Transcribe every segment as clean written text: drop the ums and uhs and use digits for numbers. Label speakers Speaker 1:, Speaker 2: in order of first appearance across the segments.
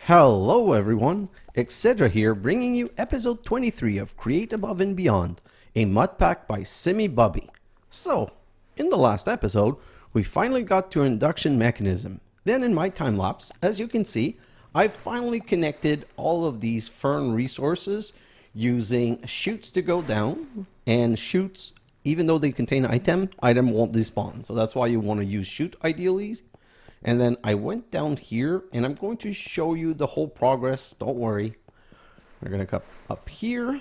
Speaker 1: Hello everyone, xHedra here, bringing you episode 23 of Create Above and Beyond, a Modpack by simibubi. So, in the last episode, we finally got to induction mechanism. Then in my time lapse, as you can see, I've finally connected all of these Fern Resources using chutes to go down, and chutes, even though they contain item won't despawn. So that's why you want to use chute ideally. And then I went down here, and I'm going to show you the whole progress. Don't worry. We're going to come up here,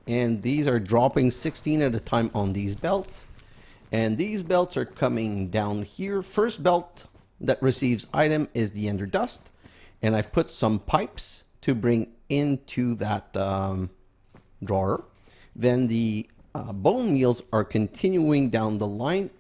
Speaker 1: and these are dropping 16 at a time on these belts. And these belts are coming down here. First belt that receives item is the ender dust, and I've put some pipes to bring into that drawer. Then the bone meals are continuing down the line.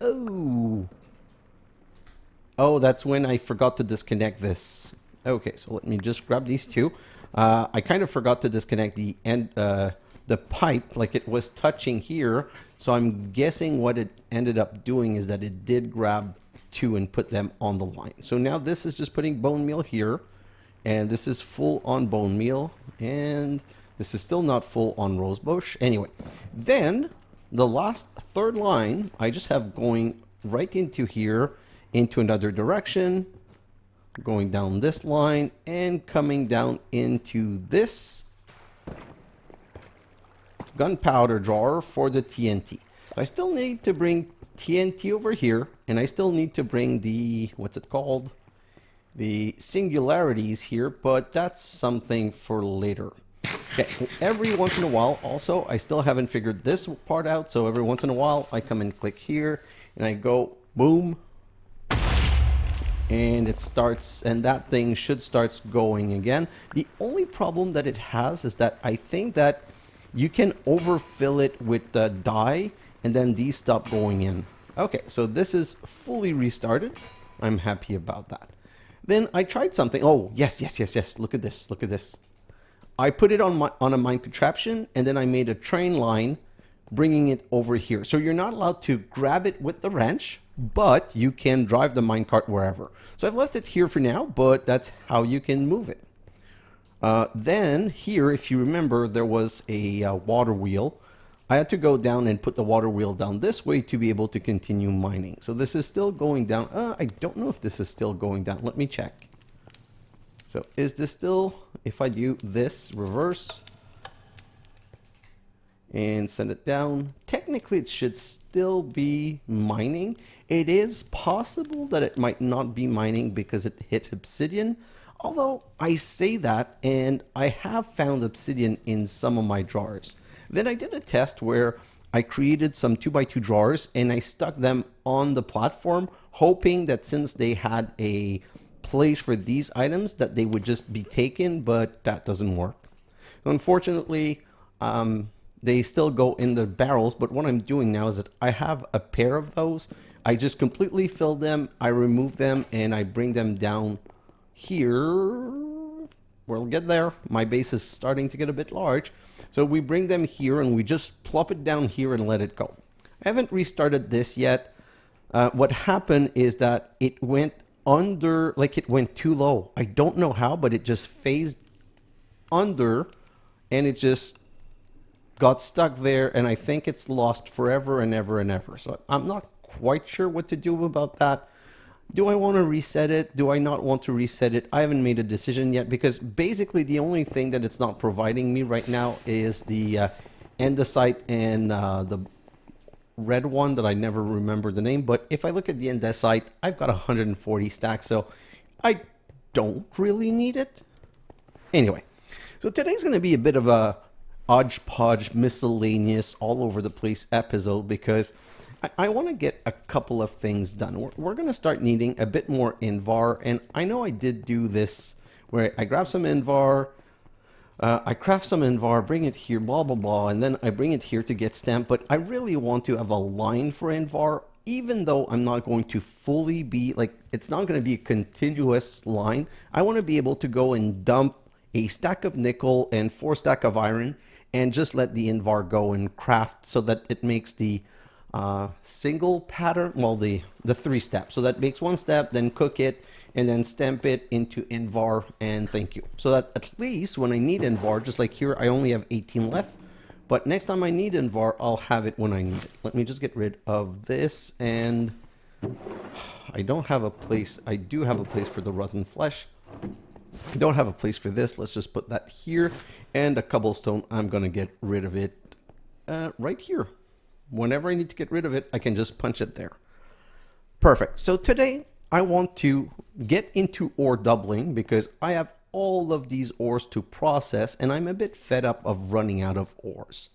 Speaker 1: Oh, that's when I forgot to disconnect this. Okay, so let me just grab these two. I kind of forgot to disconnect the pipe, like it was touching here. So I'm guessing what it ended up doing is that it did grab two and put them on the line. So now this is just putting bone meal here, and this is full on bone meal, and this is still not full on rosebush. Anyway, then the last third line, I just have going right into here, into another direction, going down this line and coming down into this gunpowder drawer for the TNT. I still need to bring TNT over here, and I still need to bring the, what's it called? The singularities here, but that's something for later. Okay, every once in a while, also, I still haven't figured this part out, so every once in a while, I come and click here, and I go, boom, and it starts, and that thing should start going again. The only problem that it has is that I think that you can overfill it with the dye, and then these stop going in. Okay, so this is fully restarted. I'm happy about that. Then I tried something. Oh, yes. Look at this. I put it on a mine contraption, and then I made a train line bringing it over here. So you're not allowed to grab it with the wrench, but you can drive the minecart wherever. So I've left it here for now, but that's how you can move it. Then here, if you remember, there was a water wheel. I had to go down and put the water wheel down this way to be able to continue mining. So this is still going down. I don't know if this is still going down. Let me check. So is this still, if I do this, reverse, and send it down, technically it should still be mining. It is possible that it might not be mining because it hit obsidian, although I say that and I have found obsidian in some of my drawers. Then I did a test where I created some 2x2 drawers and I stuck them on the platform, hoping that since they had a place for these items that they would just be taken, but that doesn't work. Unfortunately, they still go in the barrels, but what I'm doing now is that I have a pair of those. I just completely fill them, I remove them, and I bring them down here. We'll get there. My base is starting to get a bit large. So we bring them here, and we just plop it down here and let it go. I haven't restarted this yet. What happened is that it went under, like it went too low. I don't know how, but it just phased under, and it just got stuck there, and I think it's lost forever and ever and ever. So I'm not quite sure what to do about that. Do I want to reset it? Do I not want to reset it? I haven't made a decision yet, because basically the only thing that it's not providing me right now is the andesite and the red one that I never remember the name. But if I look at the andesite, I've got 140 stacks, so I don't really need it. Anyway, so today's going to be a bit of a hodgepodge, miscellaneous, all over the place episode, because I want to get a couple of things done. We're going to start needing a bit more Invar, and I know I did do this where I grab some Invar, I craft some Invar, bring it here, blah, blah, blah, and then I bring it here to get stamped, but I really want to have a line for Invar, even though I'm not going to fully be, like, it's not going to be a continuous line. I want to be able to go and dump a stack of nickel and 4 stack of iron, and just let the Invar go and craft so that it makes the single pattern, well, the 3 steps. So that makes 1 step, then cook it, and then stamp it into Invar, and thank you. So that at least when I need Invar, just like here, I only have 18 left. But next time I need Invar, I'll have it when I need it. Let me just get rid of this, and I don't have a place. I do have a place for the rotten flesh. I don't have a place for this. Let's just put that here. And a cobblestone, I'm going to get rid of it right here. Whenever I need to get rid of it, I can just punch it there. Perfect. So today I want to get into ore doubling because I have all of these ores to process and I'm a bit fed up of running out of ores.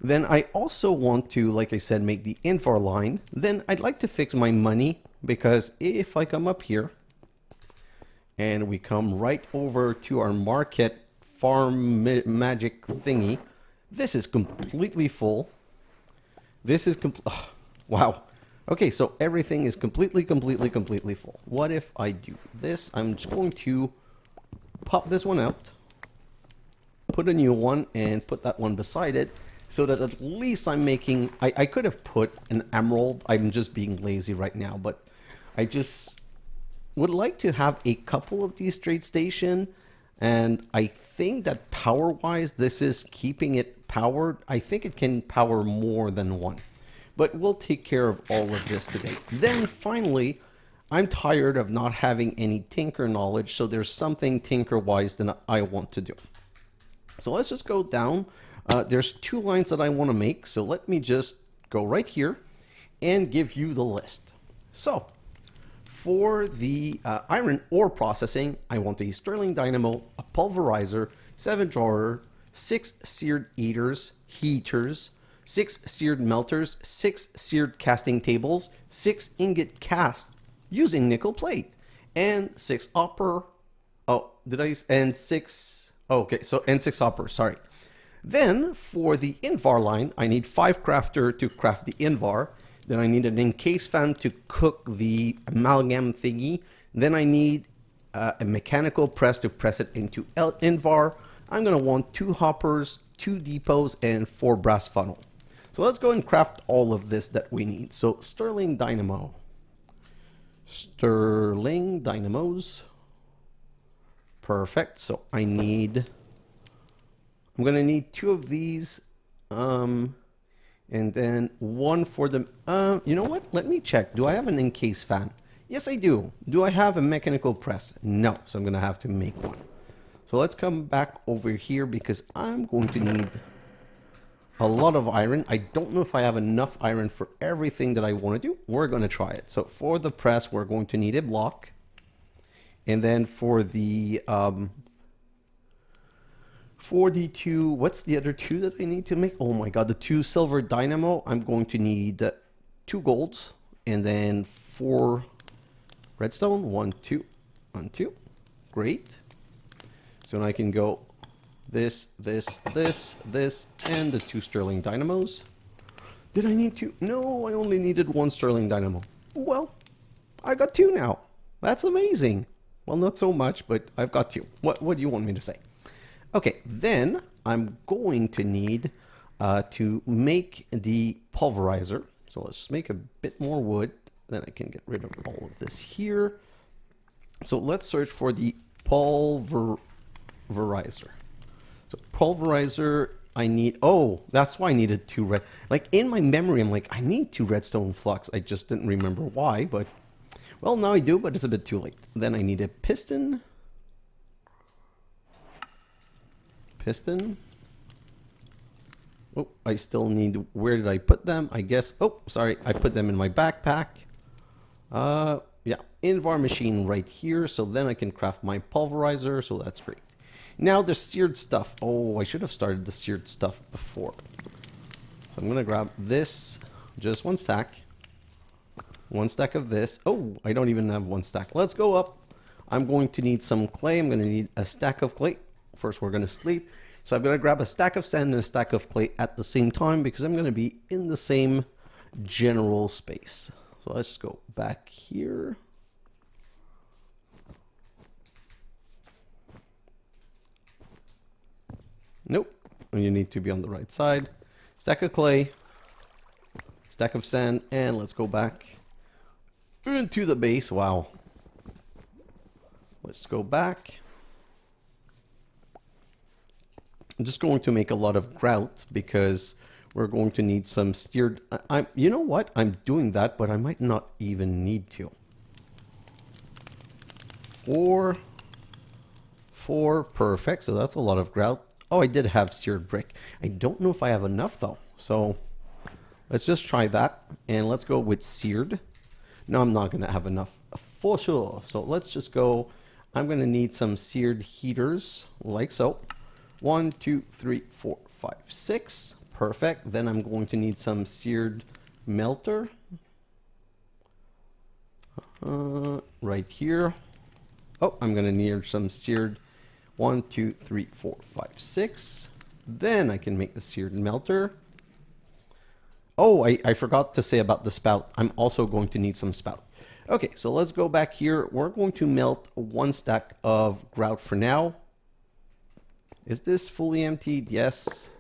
Speaker 1: Then I also want to, like I said, make the Invar line. Then I'd like to fix my money because if I come up here and we come right over to our market farm magic thingy, this is completely full. This is wow. Okay, so everything is completely full. What if I do this? I'm just going to pop this one out, put a new one, and put that one beside it, so that at least I'm making... I could have put an emerald. I'm just being lazy right now, but I just would like to have a couple of these trade station, and I think that power-wise, this is keeping it powered. I think it can power more than one. But we'll take care of all of this today. Then finally, I'm tired of not having any tinker knowledge, so there's something tinker-wise that I want to do. So let's just go down. There's 2 lines that I want to make, so let me just go right here and give you the list. So for the iron ore processing, I want a Stirling Dynamo, a Pulverizer, 7 drawer, 6 Seared Heaters, 6 Seared Melters, 6 Seared Casting Tables, 6 Ingot Casts using nickel plate, and 6 hopper. Oh, did I? And 6. Oh, okay, so and 6 hoppers. Sorry. Then for the Invar line, I need 5 crafter to craft the Invar. Then I need an encase fan to cook the amalgam thingy. Then I need a mechanical press to press it into Invar. I'm gonna want 2 hoppers, 2 depots, and 4 brass funnel. So let's go and craft all of this that we need. So Stirling Dynamo. Stirling Dynamos. Perfect. So I'm going to need 2 of these. And then 1 for the... you know what? Let me check. Do I have an encase fan? Yes, I do. Do I have a mechanical press? No. So I'm going to have to make one. So let's come back over here because I'm going to need a lot of iron. I don't know if I have enough iron for everything that I want to do. We're going to try it. So for the press, we're going to need a block. And then for the 2, what's the other 2 that I need to make? Oh my god, the 2 silver dynamo, I'm going to need 2 golds. And then 4 redstone. 1, 2, 1, 2. Great. So now I can go this, and the 2 Stirling Dynamos. Did I need 2? No, I only needed 1 Stirling Dynamo. Well, I got 2 now. That's amazing. Well, not so much, but I've got 2. What do you want me to say? Okay, then I'm going to need to make the Pulverizer. So let's just make a bit more wood. Then I can get rid of all of this here. So let's search for the Pulverizer. So Pulverizer, I need... Oh, that's why I needed 2 red... Like, in my memory, I'm like, I need 2 redstone flux. I just didn't remember why, but... Well, now I do, but it's a bit too late. Then I need a piston. Oh, I still need... Where did I put them? I guess... Oh, sorry. I put them in my backpack. Yeah. Invar machine right here. So then I can craft my Pulverizer. So that's great. Now the seared stuff. Oh, I should have started the seared stuff before. So I'm going to grab this. Just 1 stack. 1 stack of this. Oh, I don't even have 1 stack. Let's go up. I'm going to need some clay. I'm going to need a stack of clay. First, we're going to sleep. So I'm going to grab a stack of sand and a stack of clay at the same time because I'm going to be in the same general space. So let's go back here. Nope. You need to be on the right side. Stack of clay. Stack of sand. And let's go back into the base. Wow. Let's go back. I'm just going to make a lot of grout because we're going to need some steered. You know what? I'm doing that, but I might not even need to. Four, perfect. So that's a lot of grout. Oh, I did have seared brick. I don't know if I have enough though. So let's just try that. And let's go with seared. No, I'm not going to have enough for sure. So let's just go. I'm going to need some seared heaters like so. 1, 2, 3, 4, 5, 6. Perfect. Then I'm going to need some seared melter. Right here. Oh, I'm going to need some seared 1, 2, 3, 4, 5, 6. Then I can make the seared melter. Oh, I forgot to say about the spout. I'm also going to need some spout. Okay, so let's go back here. We're going to melt 1 stack of grout for now. Is this fully emptied? Yes.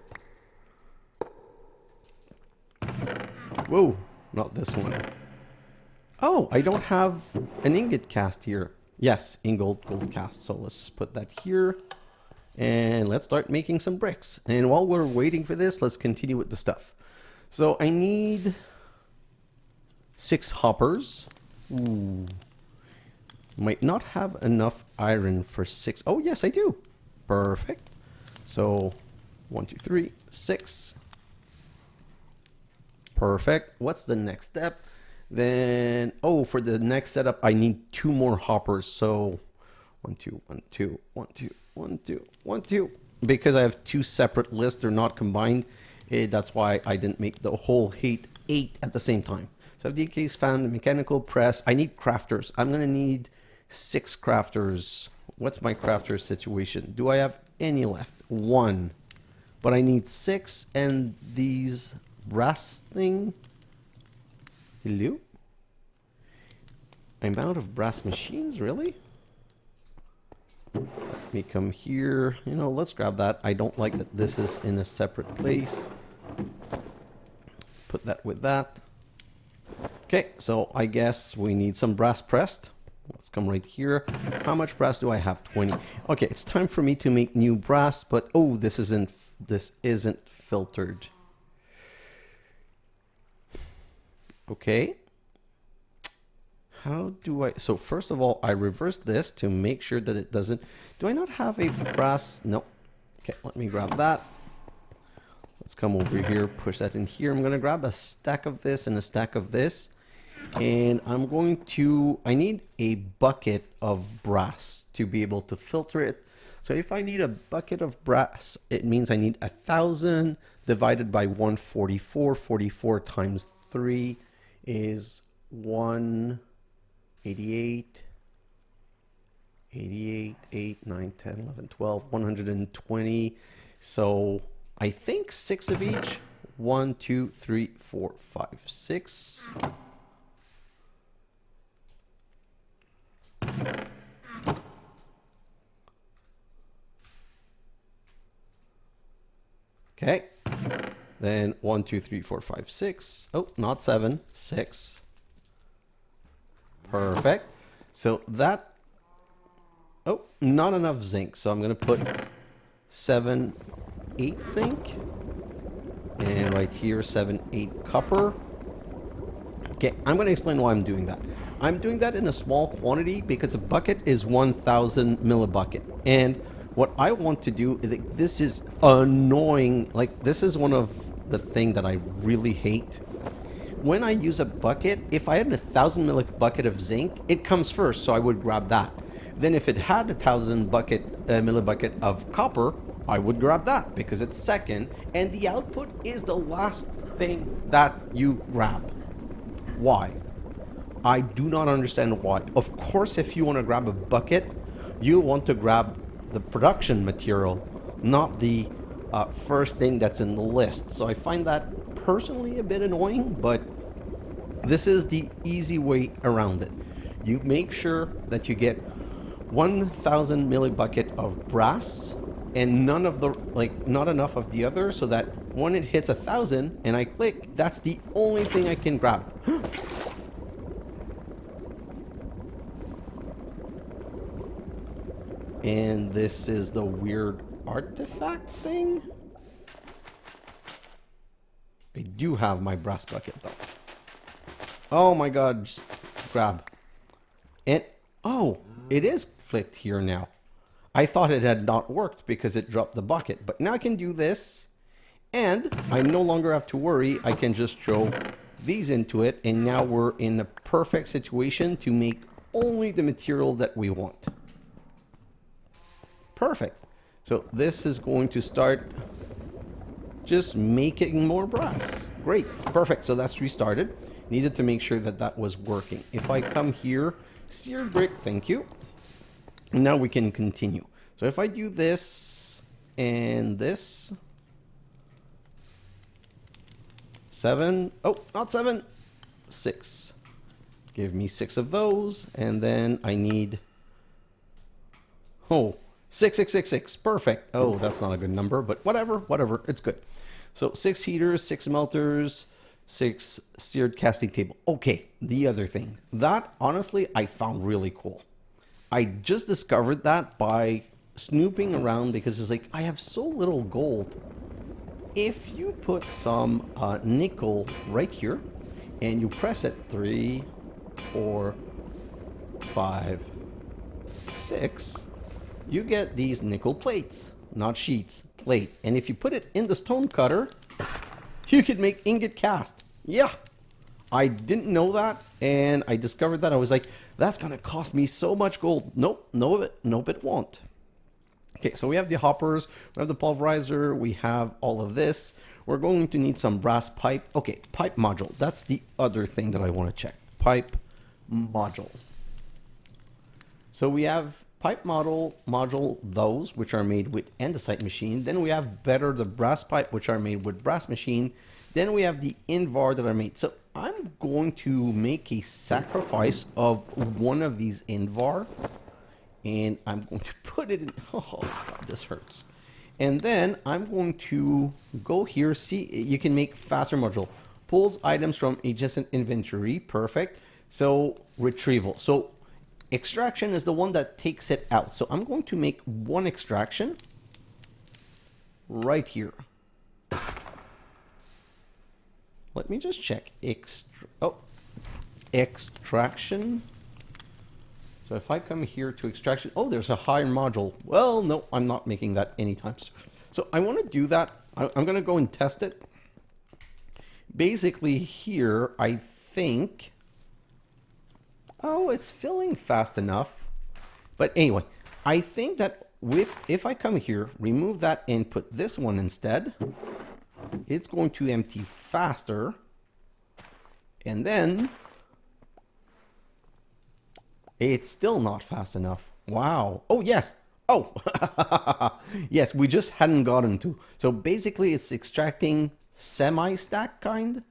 Speaker 1: Whoa, not this one. Oh, I don't have an ingot cast here. Yes, ingot cast. So let's just put that here. And let's start making some bricks. And while we're waiting for this, let's continue with the stuff. So I need 6 hoppers. Ooh. Might not have enough iron for 6. Oh, yes, I do. Perfect. So 1, 2, 3, 6. Perfect. What's the next step? Then, oh, for the next setup, I need 2 more hoppers. So 1, 2, 1, 2, 1, 2, 1, 2, 1, 2. Because I have 2 separate lists, they're not combined. That's why I didn't make the whole 8 at the same time. So I have the case fan, the mechanical press. I need crafters. I'm going to need 6 crafters. What's my crafter situation? Do I have any left? 1. But I need 6, and these brass thing. Hello? I'm out of brass machines, really? Let me come here. You know, let's grab that. I don't like that this is in a separate place. Put that with that. Okay, so I guess we need some brass pressed. Let's come right here. How much brass do I have? 20. Okay, it's time for me to make new brass, but oh, this isn't filtered. Okay. How do I... So first of all, I reverse this to make sure that it doesn't... Do I not have a brass... No. Okay, let me grab that. Let's come over here, push that in here. I'm going to grab a stack of this and a stack of this. And I'm going to... I need a bucket of brass to be able to filter it. So if I need a bucket of brass, it means I need 1,000 divided by 144. 44 times 3 is 188, 88, 8, 9, 10, 11, 12, 120. So I think 6 of each. 1, 2, 3, 4, 5, 6. Okay. Then 1, 2, 3, 4, 5, 6. Oh, not 7. 6. Perfect. So that... Oh, not enough zinc. So I'm going to put 7, 8 zinc. And right here, 7, 8 copper. Okay, I'm going to explain why I'm doing that. I'm doing that in a small quantity because a bucket is 1,000 millibucket. And what I want to do is... This is annoying. Like, this is one of the thing that I really hate. When I use a bucket, if I had 1,000 millibucket of zinc, it comes first, so I would grab that. Then if it had 1,000 millibucket of copper, I would grab that because it's second, and the output is the last thing that you grab. Why? I do not understand why. Of course, if you want to grab a bucket, you want to grab the production material, not the first thing that's in the list. So I find that personally a bit annoying, but this is the easy way around it. You make sure that you get 1,000 millibucket of brass and none of the, like, not enough of the other, so that when it hits 1,000 and I click, that's the only thing I can grab. And this is the weird artifact thing. I do have my brass bucket though. Oh my god, just grab. And, oh, it is clicked here now. I thought it had not worked because it dropped the bucket. But now I can do this. And I no longer have to worry. I can just throw these into it. And now we're in the perfect situation to make only the material that we want. Perfect. So this is going to start just making more brass. Great. Perfect. So that's restarted. Needed to make sure that that was working. If I come here, seared brick, thank you. And now we can continue. So if I do this and this, 7, oh, not 7, 6. Give me 6 of those, and then I need, oh, 6, 6, 6, 6, perfect. Oh, that's not a good number, but whatever, it's good. So 6 heaters, 6 melters, 6 seared casting table. Okay, the other thing that honestly I found really cool. I just discovered that by snooping around because it's like I have so little gold. If you put some nickel right here and you press it 3, 4, 5, 6, you get these nickel plates, not sheets, plate. And if you put it in the stone cutter, you could make ingot cast. Yeah, I didn't know that, and I discovered that. I was like, that's gonna cost me so much gold. Nope, nope, it won't. Okay, so we have the hoppers, we have the pulverizer, we have all of this. We're going to need some brass pipe. Okay, pipe module. That's the other thing that I want to check. Pipe module. So we have pipe module, those which are made with andesite machine. Then we have the brass pipe, which are made with brass machine. Then we have the Invar that are made. So I'm going to make a sacrifice of one of these Invar. And I'm going to put it in, oh god, this hurts. And then I'm going to go here, see, you can make faster module. Pulls items from adjacent inventory, perfect. So retrieval. So extraction is the one that takes it out. So I'm going to make one extraction right here. Let me just check. Extraction. So if I come here to extraction, oh, there's a higher module. Well, no, I'm not making that anytime soon. So I want to do that. I'm going to go and test it. Basically here, I think, oh, it's filling fast enough. But anyway, I think that if I come here, remove that and put this one instead, it's going to empty faster. And then it's still not fast enough. Wow. Oh, yes. Oh, yes, we just hadn't gotten to. So basically it's extracting semi-stack kind,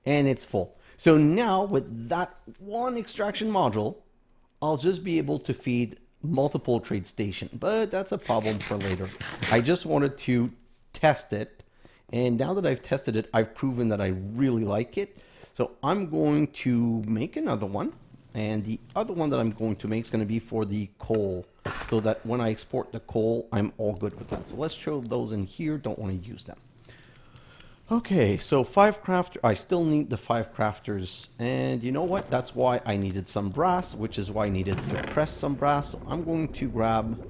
Speaker 1: and it's full. So now with that one extraction module, I'll just be able to feed multiple trade station, but that's a problem for later. I just wanted to test it. And now that I've tested it, I've proven that I really like it. So I'm going to make another one. And the other one that I'm going to make is going to be for the coal. So that when I export the coal, I'm all good with that. So let's throw those in here. Don't want to use them. Okay, so 5 crafters. I still need the 5 crafters. And you know what? That's why I needed some brass, which is why I needed to press some brass. So I'm going to grab...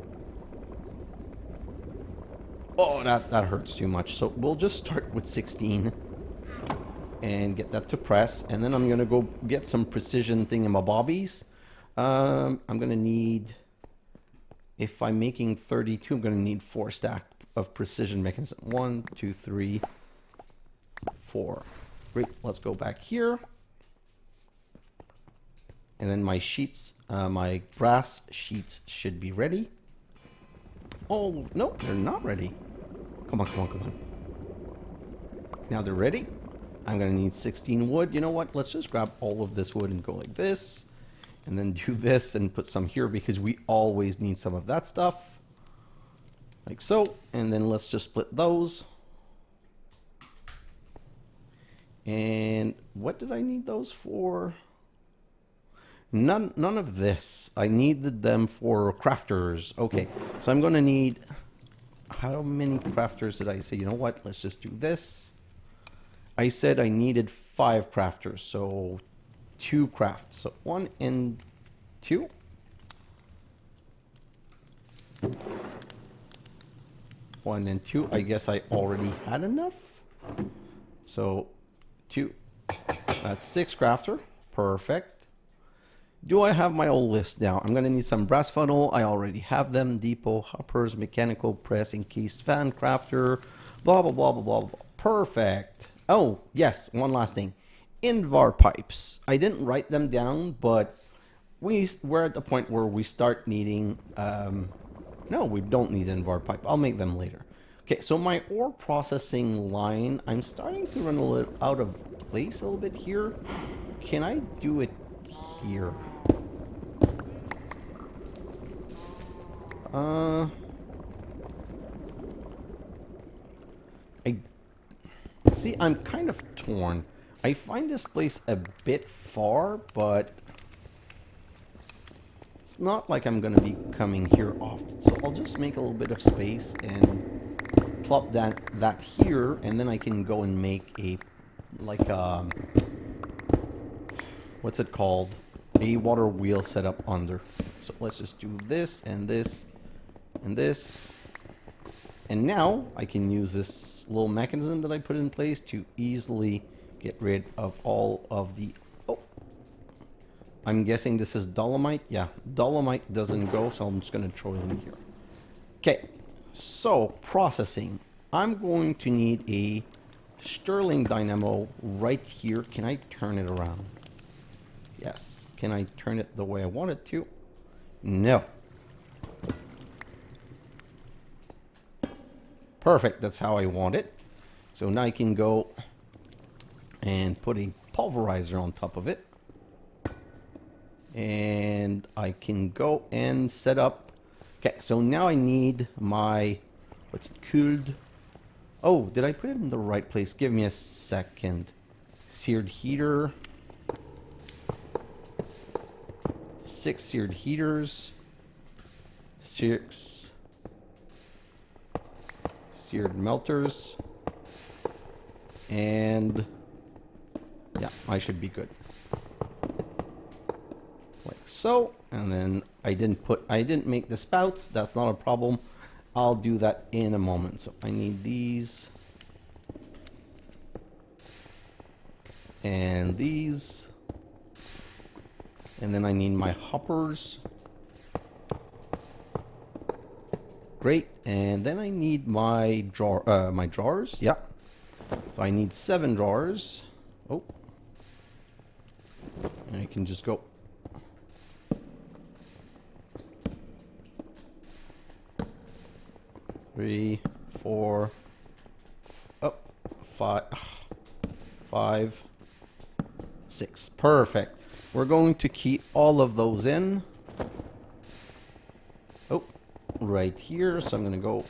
Speaker 1: Oh, that hurts too much. So we'll just start with 16 and get that to press. And then I'm going to go get some precision thingamabobbies. I'm going to need, if I'm making 32, I'm going to need 4 stack of precision mechanism. 1, 2, 3, 4. Great. Let's go back here. And then my sheets, my brass sheets should be ready. Oh, no, they're not ready. Come on, come on, come on. Now they're ready. I'm going to need 16 wood. You know what? Let's just grab all of this wood and go like this. And then do this and put some here because we always need some of that stuff. Like so. And then let's just split those. And what did I need those for? None of this. I needed them for crafters. Okay, so I'm gonna need... How many crafters did I say? You know what? Let's just do this. I said I needed 5 crafters, so 2 crafts. So 1 and 2. 1 and 2. I guess I already had enough. So 2. That's 6 crafter. Perfect. Do I have my old list now? I'm going to need some brass funnel. I already have them. Depot, hoppers, mechanical press, encased fan, crafter, blah, blah, blah, blah, blah, blah. Perfect. Oh, yes. One last thing. Invar pipes. I didn't write them down, but we're at the point where we start needing... no, we don't need Invar pipe. I'll make them later. Okay, so my ore processing line, I'm starting to run a little out of place a little bit here. Can I do it here? I'm kind of torn. I find this place a bit far, but it's not like I'm gonna be coming here often. So I'll just make a little bit of space and plop that here, and then I can go and make a what's it called? A water wheel setup under. So let's just do this and this and this. And now I can use this little mechanism that I put in place to easily get rid of all of the... Oh, I'm guessing this is dolomite. Yeah, dolomite doesn't go, so I'm just going to throw it in here. Okay, so processing. I'm going to need a Stirling Dynamo right here. Can I turn it around? Yes. Can I turn it the way I want it to? No. Perfect. That's how I want it. So now I can go and put a Pulverizer on top of it. And I can go and set up... Okay, so now I need my... What's it called? Oh, did I put it in the right place? Give me a second. Seared Heater. 6 Seared Heaters. 6 Seared Melters. And yeah, I should be good. Like so. And then I didn't make the spouts. That's not a problem. I'll do that in a moment. So I need these. And these. And then I need my hoppers. Great. And then I need my drawers. Yeah. So I need 7 drawers. Oh. And I can just go. Three, 4, oh, 5, 5, 6. Perfect. We're going to key all of those in. Oh, right here. So I'm going to go.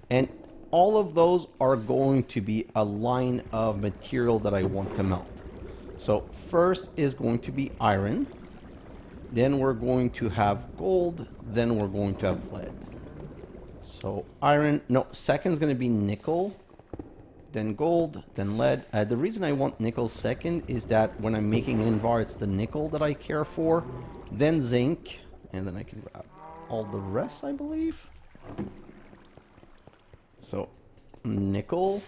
Speaker 1: And all of those are going to be a line of material that I want to melt. So first is going to be iron. Then we're going to have gold. Then we're going to have lead. So iron, no, second is going to be nickel, then gold, then lead. The reason I want nickel second is that when I'm making Invar, it's the nickel that I care for, then zinc, and then I can grab all the rest, I believe. So nickel.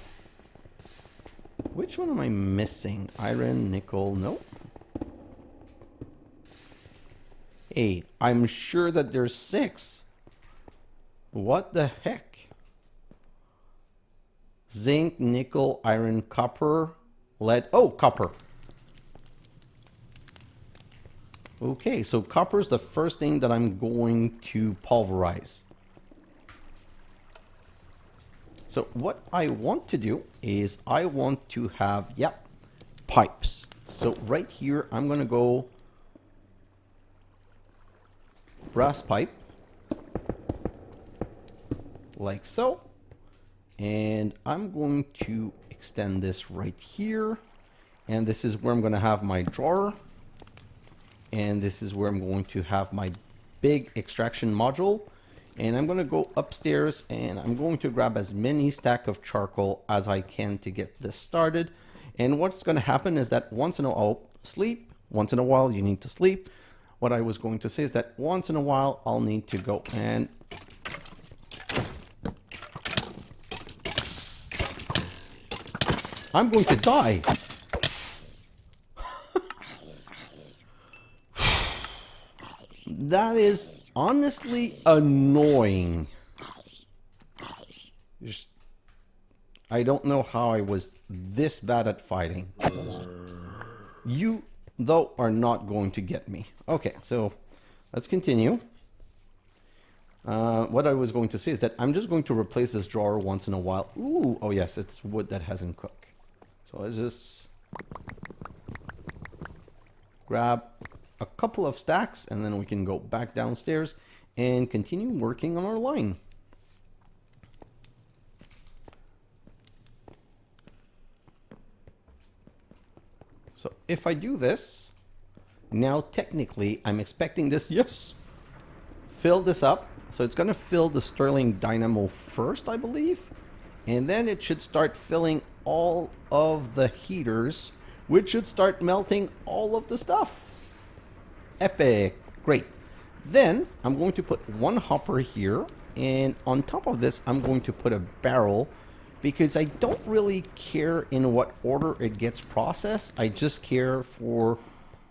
Speaker 1: Which one am I missing? Iron, nickel, nope. Hey, I'm sure that there's 6. What the heck? Zinc, nickel, iron, copper, lead. Oh, copper. Okay, so copper is the first thing that I'm going to pulverize. So what I want to do is I want to have, yep, pipes. So right here, I'm going to go brass pipe. Like so, and I'm going to extend this right here, and this is where I'm going to have my drawer. And this is where I'm going to have my big extraction module. And I'm going to go upstairs and I'm going to grab as many stack of charcoal as I can to get this started. And what's going to happen is that once in a while, once in a while you need to sleep. What I was going to say is that once in a while I'll need to go and I'm going to die. That is honestly annoying. I don't know how I was this bad at fighting. You, though, are not going to get me. Okay, so let's continue. What I was going to say is that I'm just going to replace this drawer once in a while. Ooh, oh yes, it's wood that hasn't cooked. So let's just grab a couple of stacks and then we can go back downstairs and continue working on our line. So if I do this, now technically I'm expecting this, yes, fill this up. So it's going to fill the Stirling Dynamo first, I believe. And then it should start filling all of the heaters, which should start melting all of the stuff. Epic. Great. Then I'm going to put one hopper here. And on top of this, I'm going to put a barrel because I don't really care in what order it gets processed. I just care for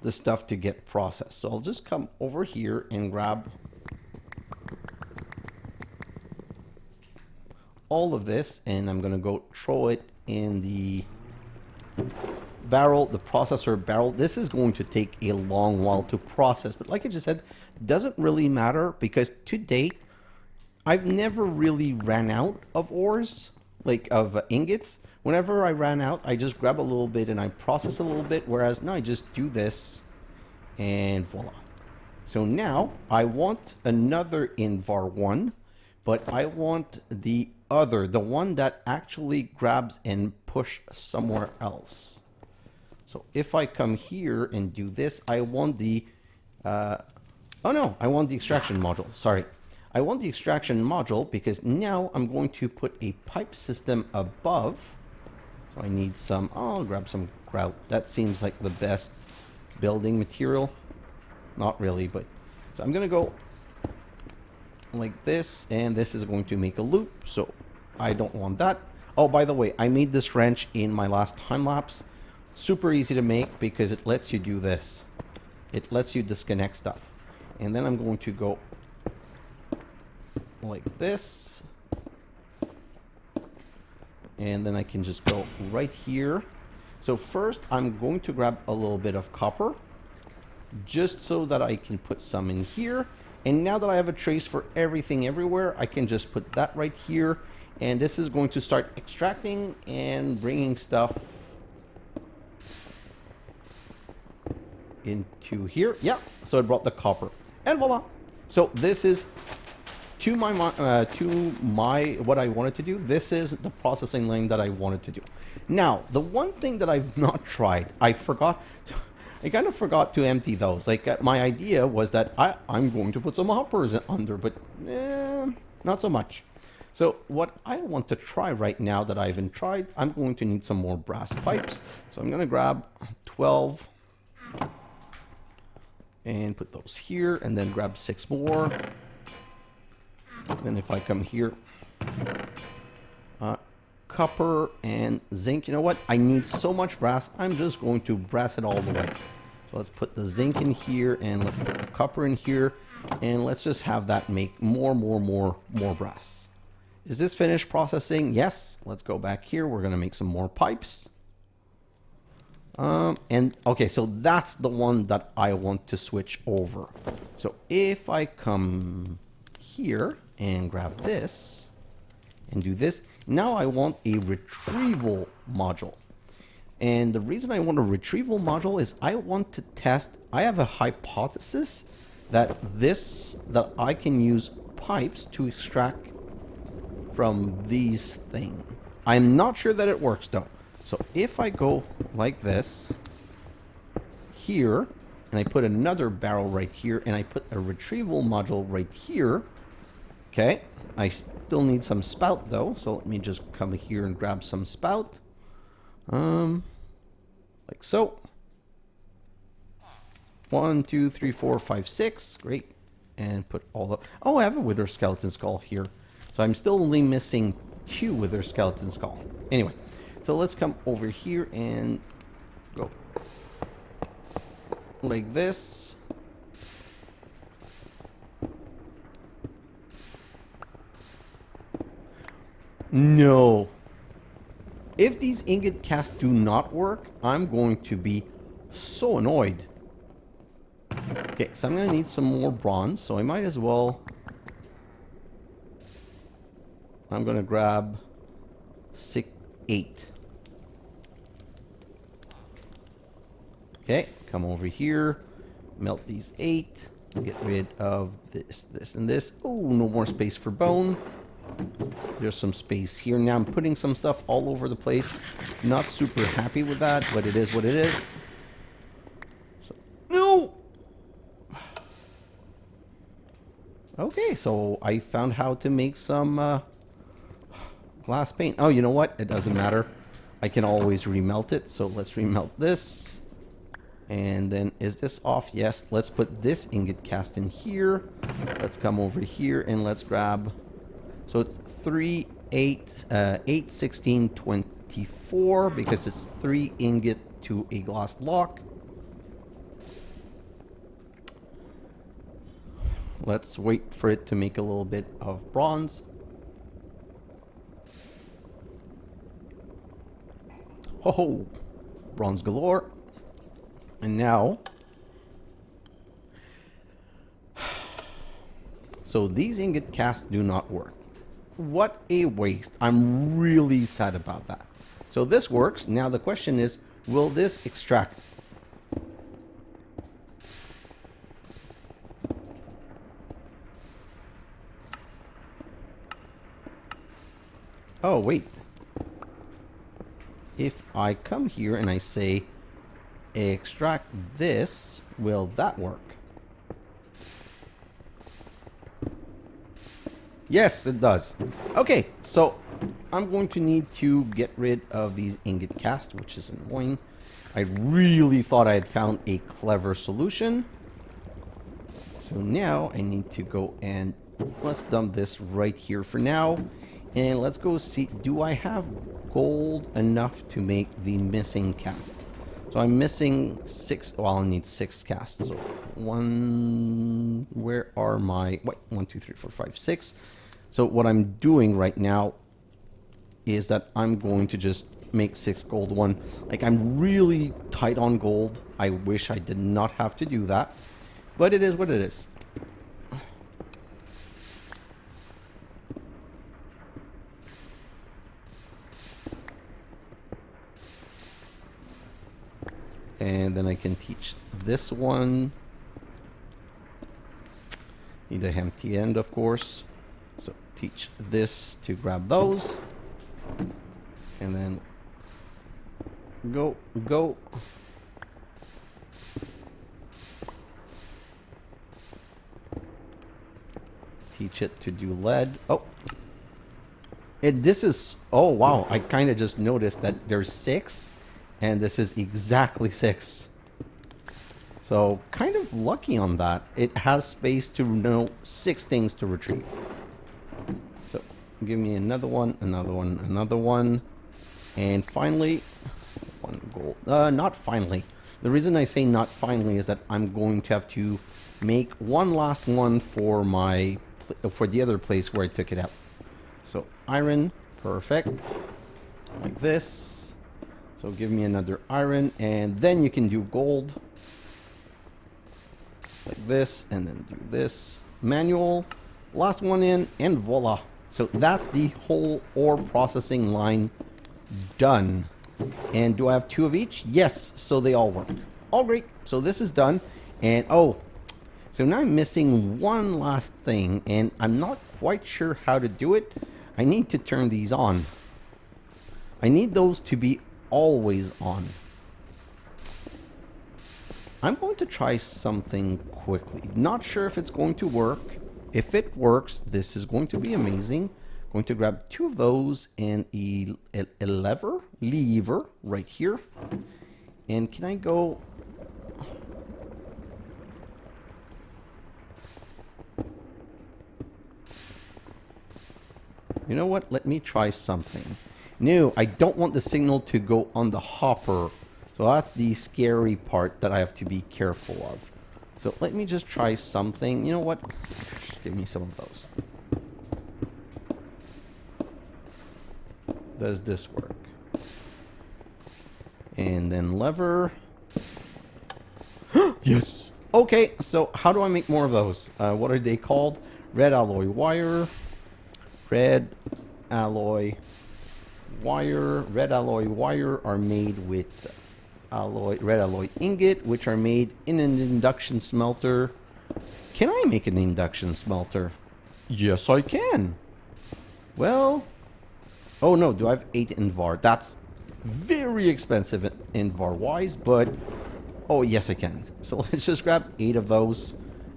Speaker 1: the stuff to get processed. So I'll just come over here and grab all of this, and I'm going to go throw it in the barrel, the processor barrel. This is going to take a long while to process, but like I just said, doesn't really matter because to date, I've never really ran out of ores, like of ingots. Whenever I ran out, I just grab a little bit and I process a little bit, whereas now I just do this and voila. So now I want another Invar one, but I want the other, the one that actually grabs and push somewhere else. So if I come here and do this, I want the, oh no, I want the extraction module, sorry. I want the extraction module because now I'm going to put a pipe system above. So I need some, oh, I'll grab some grout. That seems like the best building material. Not really, but, so I'm gonna go like this, and this is going to make a loop, so I don't want that. Oh, by the way, I made this wrench in my last time lapse. Super easy to make because it lets you do this. It lets you disconnect stuff. And then I'm going to go like this. And then I can just go right here. So first I'm going to grab a little bit of copper just so that I can put some in here. And now that I have a trace for everything everywhere, I can just put that right here. And this is going to start extracting and bringing stuff into here. Yeah, so it brought the copper. And voila. So this is to my what I wanted to do. This is the processing line that I wanted to do. Now, the one thing that I've not tried, I forgot. I kind of forgot to empty those. Like my idea was that I'm going to put some hoppers under, but not so much. So what I want to try right now that I haven't tried, I'm going to need some more brass pipes. So I'm going to grab 12 and put those here, and then grab 6 more. Then if I come here, copper and zinc. You know what? I need so much brass. I'm just going to brass it all the way. So let's put the zinc in here, and let's put the copper in here, and let's just have that make more brass. Is this finished processing? Yes. Let's go back here. We're going to make some more pipes. And okay, so that's the one that I want to switch over. So if I come here and grab this and do this, now I want a retrieval module. And the reason I want a retrieval module is I want to test, I have a hypothesis that I can use pipes to extract from these things. I'm not sure that it works though. So if I go like this here, and I put another barrel right here, and I put a retrieval module right here. Okay, I still need some spout though, so let me just come here and grab some spout. Like so. 1, 2, 3, 4, 5, 6. Great. And put all the... Oh, I have a wither skeleton skull here. So I'm still only missing 2 wither skeleton skull. Anyway, so let's come over here and go like this. No. If these ingot casts do not work, I'm going to be so annoyed. Okay, so I'm going to need some more bronze, so I might as well... I'm going to grab 8. Okay, come over here, melt these 8, get rid of this, this, and this. Oh, no more space for bone. There's some space here. Now I'm putting some stuff all over the place. Not super happy with that, but it is what it is. So, no! Okay, so I found how to make some glass paint. Oh, you know what? It doesn't matter. I can always remelt it. So let's remelt this. And then, is this off? Yes. Let's put this ingot cast in here. Let's come over here and let's grab... So it's 3, 8, 8, 16, 24, because it's 3 ingot to a glass block. Let's wait for it to make a little bit of bronze. Ho-ho! Bronze galore. And now... So these ingot casts do not work. What a waste. I'm really sad about that. So this works. Now the question is, will this extract? Oh, wait. If I come here and I say, extract this, will that work? Yes, it does. Okay, so I'm going to need to get rid of these ingot casts, which is annoying. I really thought I had found a clever solution. So now I need to go and let's dump this right here for now. And let's go see, do I have gold enough to make the missing cast? So I'm missing 6, well, I need 6 casts. So where are my, what, 1, 2, 3, 4, 5, 6. So what I'm doing right now is that I'm going to just make 6 gold one. Like, I'm really tight on gold. I wish I did not have to do that, but it is what it is. And then I can teach this one. Need a empty end, of course. So teach this to grab those. And then go. Teach it to do lead. Oh. This is, oh wow, I kind of just noticed that there's 6. And this is exactly 6. So, kind of lucky on that. It has space to know 6 things to retrieve. So, give me another one, another one, another one. And finally, 1 gold. Not finally. The reason I say not finally is that I'm going to have to make one last one for my, for the other place where I took it out. So, iron, perfect. Like this. So give me another iron, and then you can do gold. Like this, and then do this. Manual, last one in, and voila. So that's the whole ore processing line done. And do I have 2 of each? Yes, so they all work. All great, so this is done. And oh, so now I'm missing one last thing, and I'm not quite sure how to do it. I need to turn these on. I need those to be always on. I'm going to try something quickly. Not sure if it's going to work. If it works, this is going to be amazing. Going to grab 2 of those and a lever right here. And can I go... You know what? Let me try something. No, I don't want the signal to go on the hopper. So that's the scary part that I have to be careful of. So let me just try something. You know what? Just give me some of those. Does this work? And then lever. Yes! Okay, so how do I make more of those? What are they called? Red alloy wire. Red alloy wire. Red alloy wire are made with red alloy ingot, which are made in an induction smelter. Can I make an induction smelter? Yes, I can. Well, oh no, do I have 8 Invar? That's very expensive Invar wise, but oh yes, I can. So let's just grab 8 of those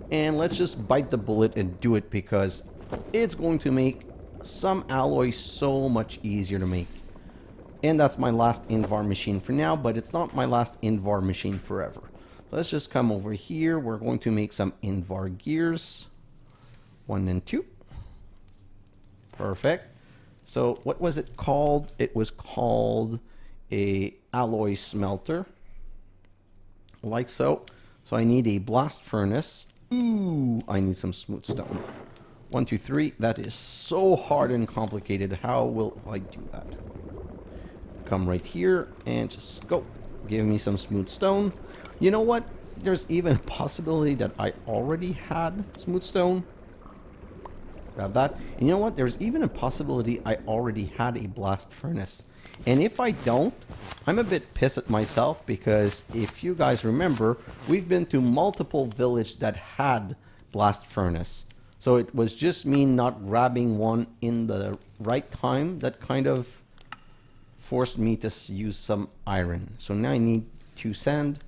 Speaker 1: and let's just bite the bullet and do it, because it's going to make some alloy so much easier to make. And that's my last Invar machine for now, but it's not my last Invar machine forever. So let's just come over here. We're going to make some Invar gears. 1 and 2. Perfect. So what was it called? It was called a alloy smelter. Like so. So I need a blast furnace. Ooh, I need some smooth stone. 1, 2, 3. That is so hard and complicated. How will I do that? Come right here and just go. Give me some smooth stone. You know what? There's even a possibility that I already had smooth stone. Grab that. And you know what? There's even a possibility I already had a blast furnace. And if I don't, I'm a bit pissed at myself, because if you guys remember, we've been to multiple villages that had blast furnace. So it was just me not grabbing one in the right time that kind of forced me to use some iron. So now I need 2 sand.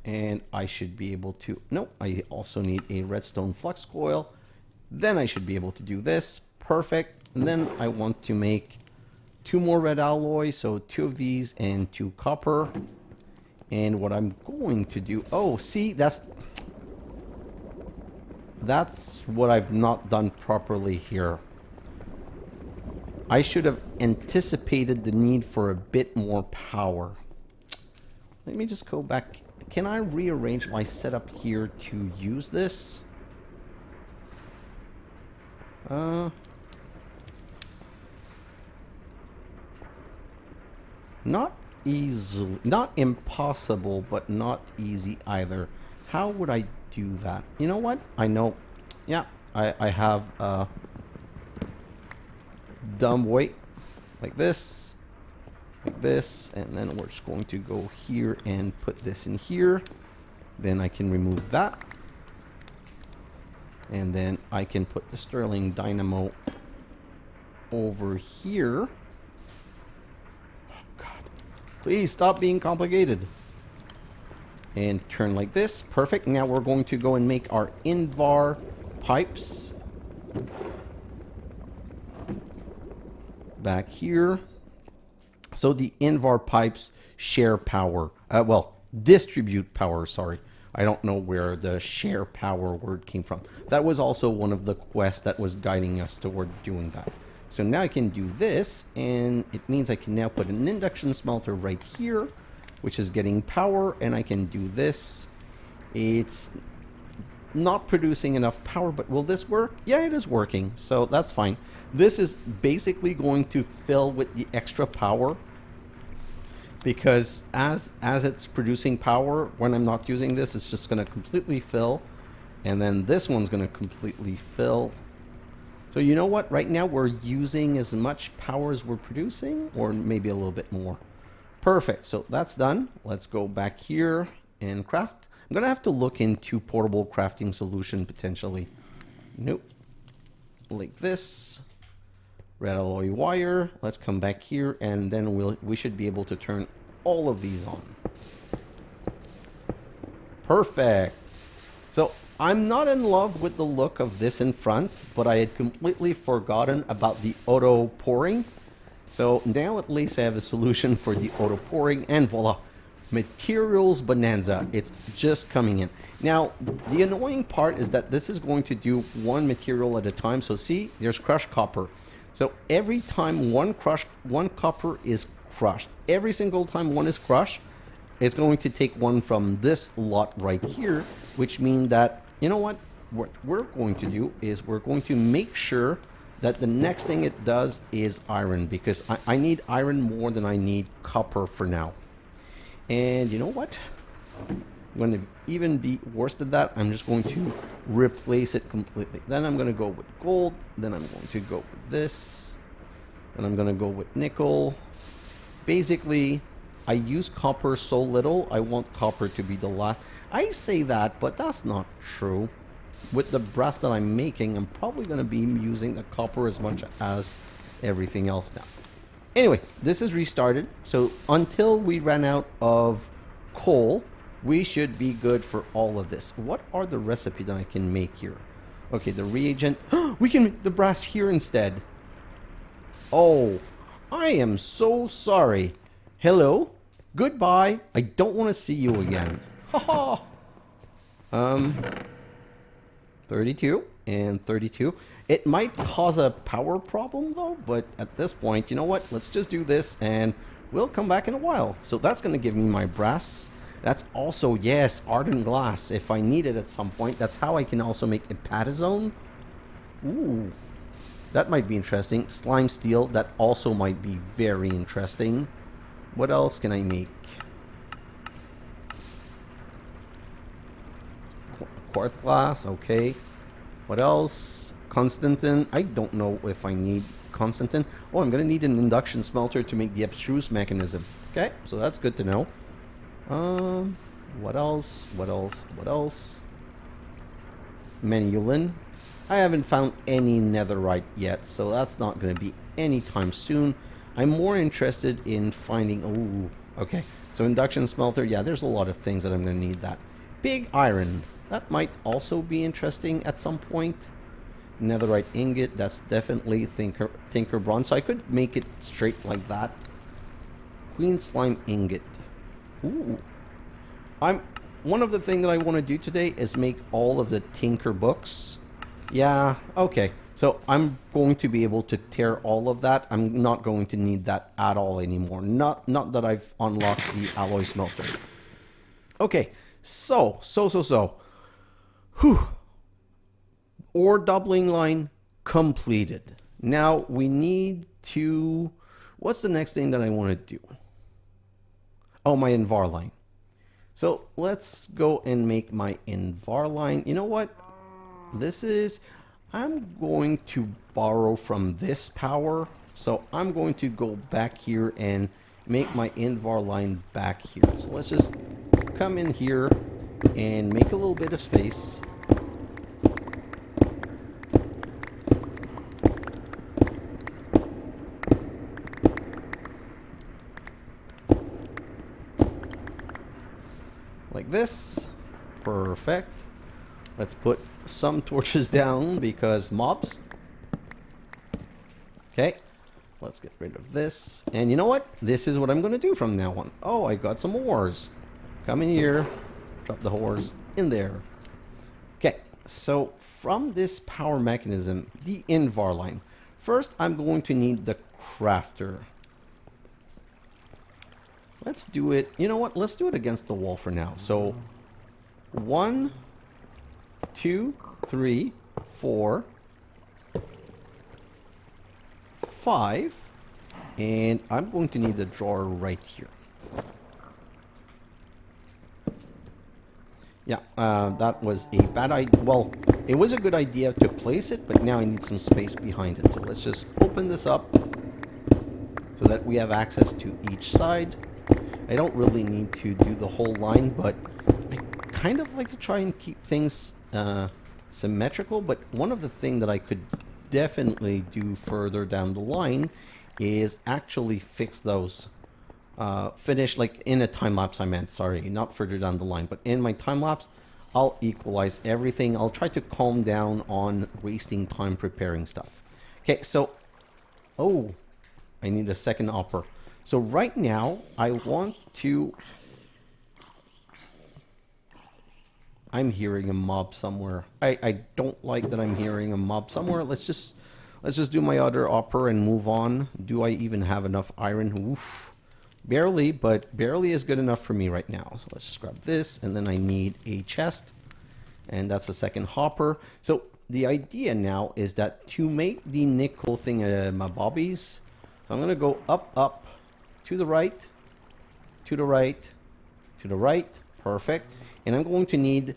Speaker 1: And I should be able to... No, I also need a redstone flux coil. Then I should be able to do this. Perfect. And then I want to make 2 more red alloy. So 2 of these and 2 copper. And what I'm going to do... Oh, see, that's what I've not done properly here. I should have anticipated the need for a bit more power. Let me just go back. Can I rearrange my setup here to use this? Not easily, not impossible, but not easy either. How would I do that? You know what? I know. Yeah, I have dumb weight like this, and then we're just going to go here and put this in here. Then I can remove that, and then I can put the Stirling Dynamo over here. Oh God, please stop being complicated. And turn like this. Perfect. Now we're going to go and make our Invar pipes. Back here. So the Invar pipes share power. Well, distribute power, sorry. I don't know where the share power word came from. That was also one of the quests that was guiding us toward doing that. So now I can do this, and it means I can now put an induction smelter right here, which is getting power, and I can do this. It's not producing enough power, but will this work? Yeah, it is working, so that's fine. This is basically going to fill with the extra power, because as it's producing power, when I'm not using this, it's just going to completely fill, and then this one's going to completely fill. So you know what? Right now we're using as much power as we're producing, or maybe a little bit more. Perfect. So that's done. Let's go back here and craft. I'm going to have to look into portable crafting solution potentially. Nope. Like this. Red alloy wire. Let's come back here, and then we should be able to turn all of these on. Perfect. So I'm not in love with the look of this in front, but I had completely forgotten about the auto pouring. So now at least I have a solution for the auto pouring, and voila, materials bonanza. It's just coming in. Now, the annoying part is that this is going to do one material at a time. So see, there's crushed copper. So every time one copper is crushed, every single time one is crushed, it's going to take one from this lot right here, which means that, you know what we're going to do is we're going to make sure that the next thing it does is iron, because I need iron more than I need copper for now. And you know what? I'm going to even be worse than that. I'm just going to replace it completely. Then I'm going to go with gold. Then I'm going to go with this. And I'm going to go with nickel. Basically, I use copper so little, I want copper to be the last. I say that, but that's not true. With the brass that I'm making, I'm probably going to be using the copper as much as everything else now. Anyway, this is restarted. So until we run out of coal, we should be good for all of this. What are the recipes that I can make here? Okay, the reagent. We can make the brass here instead. Oh, I am so sorry. Hello? Goodbye. I don't want to see you again. Haha. 32 and 32. It might cause a power problem though, but at this point, you know what? Let's just do this and we'll come back in a while. So that's going to give me my brass. That's also, yes, ardent glass if I need it at some point. That's how I can also make epatazone. Ooh, that might be interesting. Slime steel, that also might be very interesting. What else can I make? Quartz glass, okay. What else? Constantin. I don't know if I need Constantin. Oh, I'm going to need an induction smelter to make the abstruse mechanism. Okay, so that's good to know. What else? What else? What else? Manulin. I haven't found any netherite yet, so that's not going to be anytime soon. I'm more interested in finding... Ooh, okay. So induction smelter, yeah, there's a lot of things that I'm going to need that. Big iron. That might also be interesting at some point. Netherite ingot, that's definitely tinker bronze. So I could make it straight like that. Queen slime ingot. Ooh. One of the things that I want to do today is make all of the tinker books. Yeah, okay. So I'm going to be able to tear all of that. I'm not going to need that at all anymore. Not that I've unlocked the alloy smelter. Okay, so. Whew. Ore doubling line completed. Now we need to... What's the next thing that I want to do? Oh, my Invar line. So let's go and make my Invar line. You know what? This is... I'm going to borrow from this power. So I'm going to go back here and make my Invar line back here. So let's just come in here and make a little bit of space. Like this. Perfect. Let's put some torches down because mobs. Okay. Let's get rid of this. And you know what? This is what I'm going to do from now on. Oh, I got some ores. Come in here. Drop the ores in there. Okay. So from this power mechanism, the Invar line. First, I'm going to need the crafter. Let's do it. You know what? Let's do it against the wall for now. So 1, 2, 3, 4, 5, and I'm going to need a drawer right here. Yeah, that was a bad idea. Well, it was a good idea to place it, but now I need some space behind it. So let's just open this up so that we have access to each side. I don't really need to do the whole line, but I kind of like to try and keep things symmetrical. But one of the things that I could definitely do further down the line is actually fix those finish, like in a time lapse I meant, sorry, not further down the line, but in my time lapse, I'll equalize everything. I'll try to calm down on wasting time preparing stuff. Okay, so, oh, I need a second hopper. So right now, I want to... I'm hearing a mob somewhere. I don't like that I'm hearing a mob somewhere. Let's just do my other hopper and move on. Do I even have enough iron? Oof. Barely, but barely is good enough for me right now. So let's just grab this, and then I need a chest. And that's a second hopper. So the idea now is that to make the nickel thing my bobbies, so I'm going to go up, up, to the right, to the right, to the right. Perfect. And I'm going to need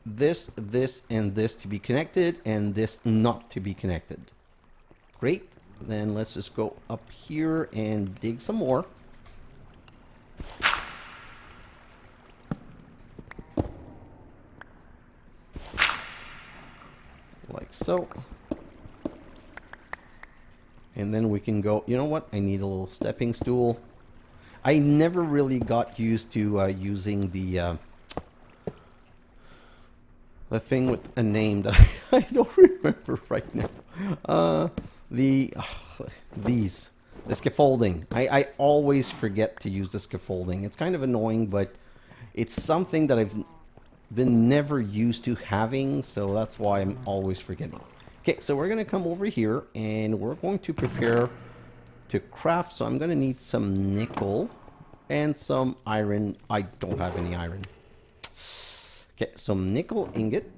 Speaker 1: this, this, and this to be connected, and this not to be connected. Great. Then let's just go up here and dig some more. Like so. And then we can go, you know what? I need a little stepping stool. I never really got used to using the thing with a name that I don't remember right now. The scaffolding. I always forget to use the scaffolding. It's kind of annoying, but it's something that I've been never used to having, so that's why I'm always forgetting. Okay, so we're going to come over here, and we're going to prepare to craft. So I'm going to need some nickel and some iron. I don't have any iron. Okay, some nickel ingot.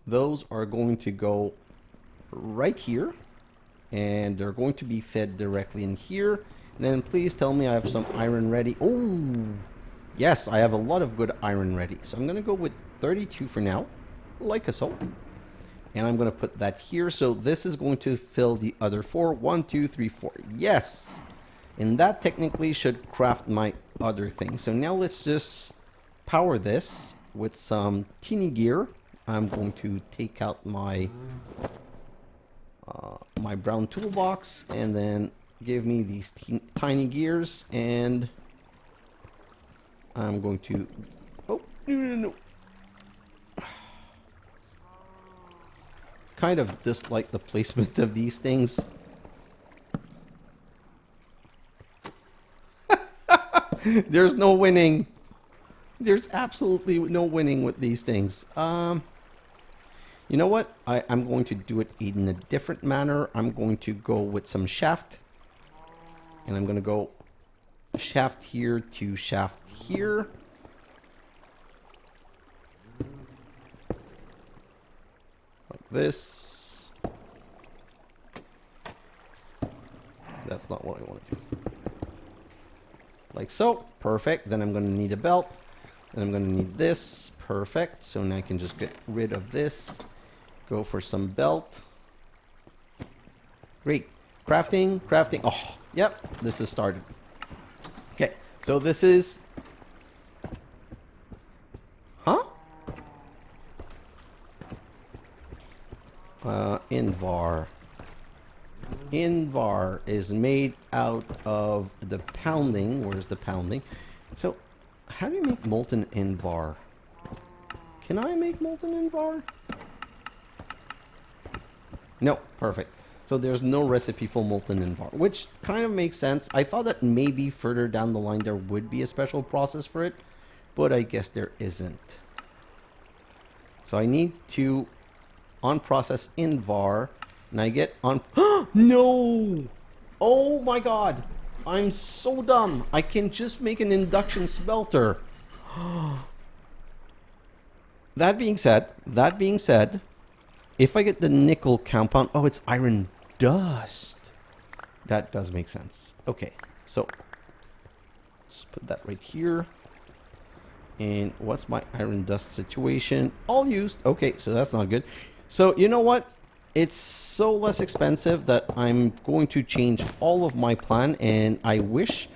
Speaker 1: Those are going to go right here, and they're going to be fed directly in here. And then please tell me I have some iron ready. Oh, yes, I have a lot of good iron ready. So I'm going to go with 32 for now, like so. And I'm going to put that here. So this is going to fill the other 4. 1, 2, 3, 4. Yes. And that technically should craft my other thing. So now let's just power this with some teeny gear. I'm going to take out my my brown toolbox and then give me these tiny gears, and I'm going to... Oh, no. Kind of dislike the placement of these things. There's no winning. There's absolutely no winning with these things. You know what? I'm going to do it in a different manner. I'm going to go with some shaft. And I'm going to go shaft here to shaft here. Like this. That's not what I want to do. Like so. Perfect. Then I'm going to need a belt. Then I'm going to need this. Perfect. So now I can just get rid of this. Go for some belt. Great. Crafting. Crafting. Oh, yep. This is started. Okay. So this is... Huh? Invar. Invar is made out of the pounding. Where's the pounding? So, how do you make molten Invar? Can I make molten Invar? No, perfect. So there's no recipe for molten Invar, which kind of makes sense. I thought that maybe further down the line there would be a special process for it, but I guess there isn't. So I need to unprocess Invar, and I get on... No! Oh my god! I'm so dumb. I can just make an induction smelter. That being said, if I get the nickel compound... Oh, it's iron dust. That does make sense. Okay, so just put that right here. And what's my iron dust situation? All used. Okay, so that's not good. So you know what? It's so less expensive that I'm going to change all of my plan, and I wish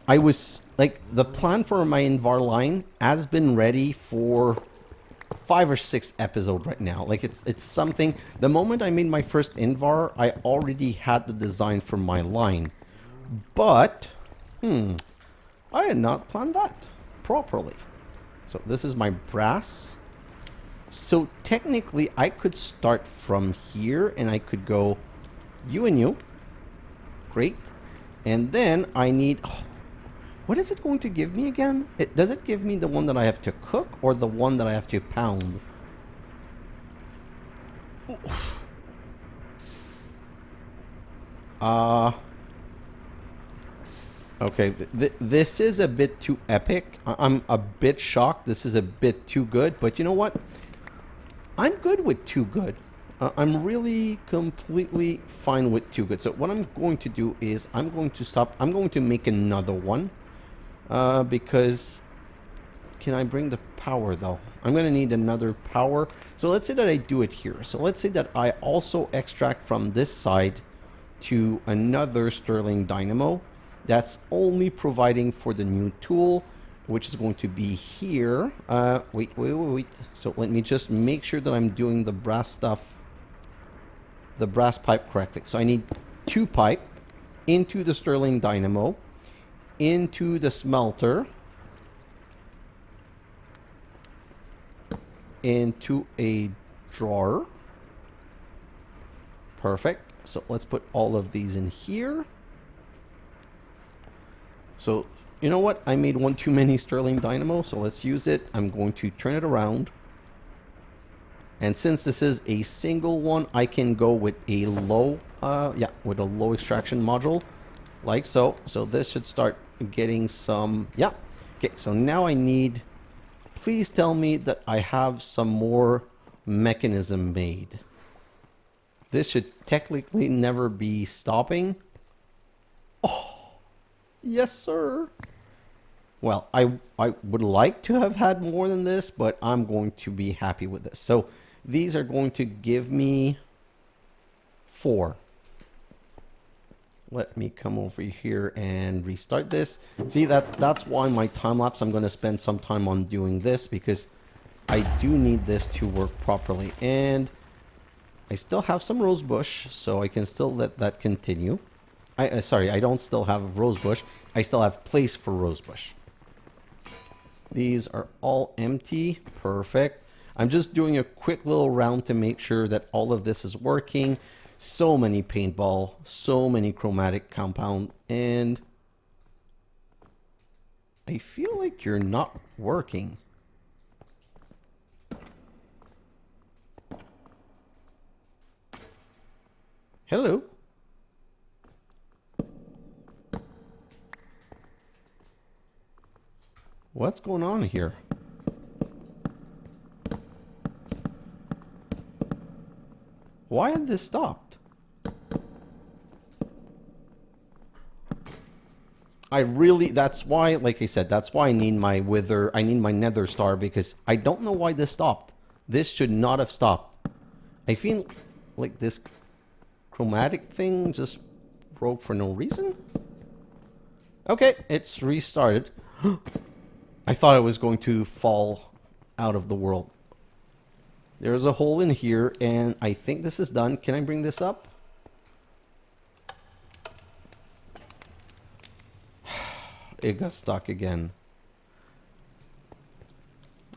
Speaker 1: I was like the plan for my Invar line has been ready for 5 or 6 episodes right now. Like it's something. The moment I made my first Invar, I already had the design for my line, but I had not planned that properly. So this is my brass. So technically I could start from here and I could go you and you. Great. And then I need... Oh, what is it going to give me again? Does it give me the one that I have to cook or the one that I have to pound? Okay, this is a bit too epic. I'm a bit shocked. This is a bit too good. But you know what? I'm good with too good. I'm really completely fine with too good. So what I'm going to do is I'm going to stop. I'm going to make another one. Because... Can I bring the power though? I'm going to need another power. So let's say that I do it here. So let's say that I also extract from this side to another Stirling Dynamo. That's only providing for the new tool, which is going to be here. Wait. So let me just make sure that I'm doing the brass stuff, the brass pipe correctly. So I need 2 pipe into the Stirling Dynamo, into the smelter, into a drawer. Perfect. So let's put all of these in here. So, you know what? I made one too many Stirling Dynamo, so let's use it. I'm going to turn it around. And since this is a single one, I can go with a low, with a low extraction module, like so. So this should start getting some, Okay, so now I need, please tell me that I have some more mechanism made. This should technically never be stopping. Oh. Yes, sir. Well, I would like to have had more than this, but I'm going to be happy with this. So these are going to give me 4. Let me come over here and restart this. See, that's why my time lapse, I'm going to spend some time on doing this because I do need this to work properly. And I still have some rosebush, so I can still let that continue. Sorry, I don't still have rosebush. I still have place for rosebush. These are all empty. Perfect. I'm just doing a quick little round to make sure that all of this is working. So many paintball, so many chromatic compound, and I feel like you're not working. Hello. What's going on here? Why had this stopped? That's why, like I said, that's why I need my nether star, because I don't know why this stopped. This should not have stopped. I feel like this chromatic thing just broke for no reason. Okay, it's restarted. I thought it was going to fall out of the world. There's a hole in here, and I think this is done. Can I bring this up? It got stuck again.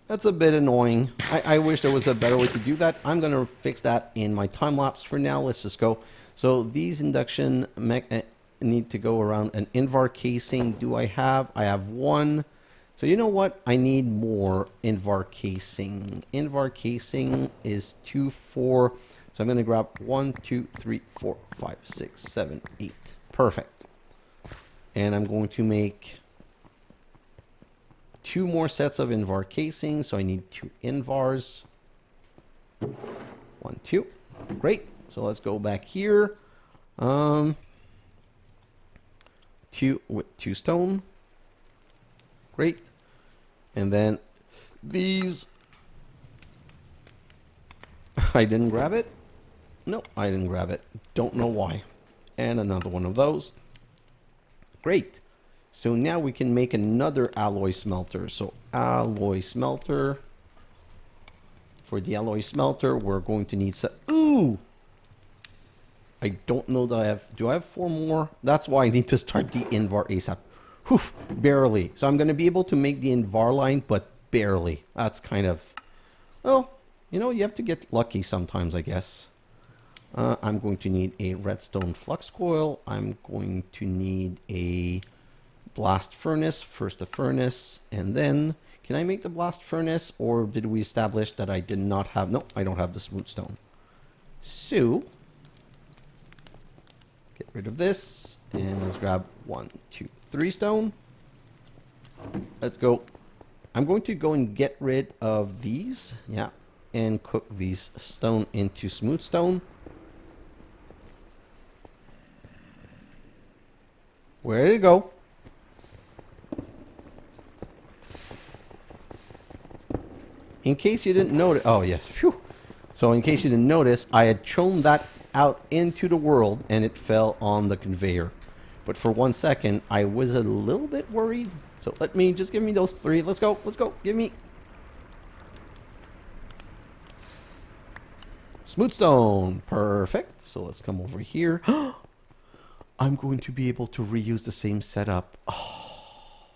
Speaker 1: That's a bit annoying. I wish there was a better way to do that. I'm going to fix that in my time lapse for now. Let's just go. So these induction need to go around an Invar casing. Do I have? I have 1. So you know what? I need more Invar casing. Invar casing is 2, 4. So I'm going to grab 1, 2, 3, 4, 5, 6, 7, 8. Perfect. And I'm going to make 2 more sets of Invar casing. So I need 2 Invars. 1, 2. Great. So let's go back here. 2 with 2 stone. Great. And then these, I didn't grab it. No, I didn't grab it. Don't know why. And another one of those. Great. So now we can make another alloy smelter. So alloy smelter. For the alloy smelter, we're going to need some... Ooh! I don't know that I have... Do I have 4 more? That's why I need to start the Invar ASAP. Whew, barely. So I'm going to be able to make the Invar line, but barely. That's kind of, well, you know, you have to get lucky sometimes, I guess. I'm going to need a redstone flux coil. I'm going to need a blast furnace, first a furnace, and then, can I make the blast furnace, or did we establish that I did not have, no, I don't have the smooth stone. So, get rid of this, and let's grab 1, 2, 3 stone. Let's go. I'm going to go and get rid of these, yeah, and cook these stone into smooth stone. Where did it go? In case you didn't notice, oh yes, phew. So in case you didn't notice, I had thrown that out into the world and it fell on the conveyor. But for 1 second, I was a little bit worried. So let me, just give me those 3. Let's go, give me. Smooth stone, perfect. So let's come over here. I'm going to be able to reuse the same setup. Oh,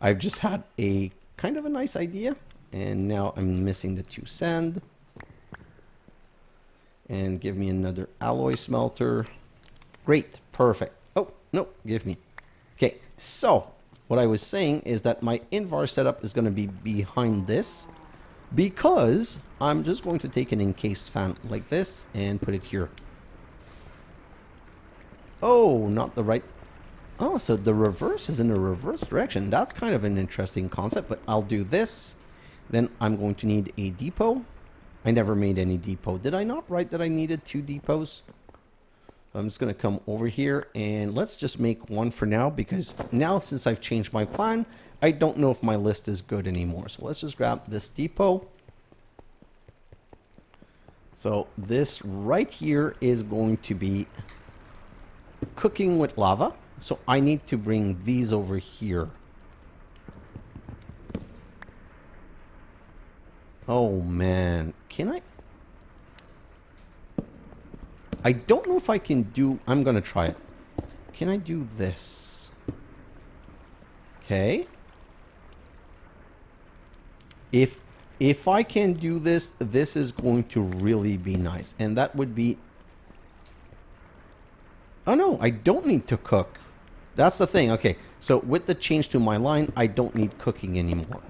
Speaker 1: I've just had a kind of a nice idea. And now I'm missing the 2 sand. And give me another alloy smelter. Great, perfect. Oh, no, give me. Okay, so what I was saying is that my Invar setup is going to be behind this. Because I'm just going to take an encased fan like this and put it here. Oh, not the right. Oh, so the reverse is in the reverse direction. That's kind of an interesting concept, but I'll do this. Then I'm going to need a depot. I never made any depot. Did I not write that I needed 2 depots? So I'm just going to come over here and let's just make 1 for now, because now since I've changed my plan, I don't know if my list is good anymore. So let's just grab this depot. So this right here is going to be cooking with lava. So I need to bring these over here. Oh man, can I don't know if I can do, I'm gonna try it. Can I do this? Okay. If I can do this, this is going to really be nice. And that would be, oh no, I don't need to cook. That's the thing. Okay, so with the change to my line, I don't need cooking anymore.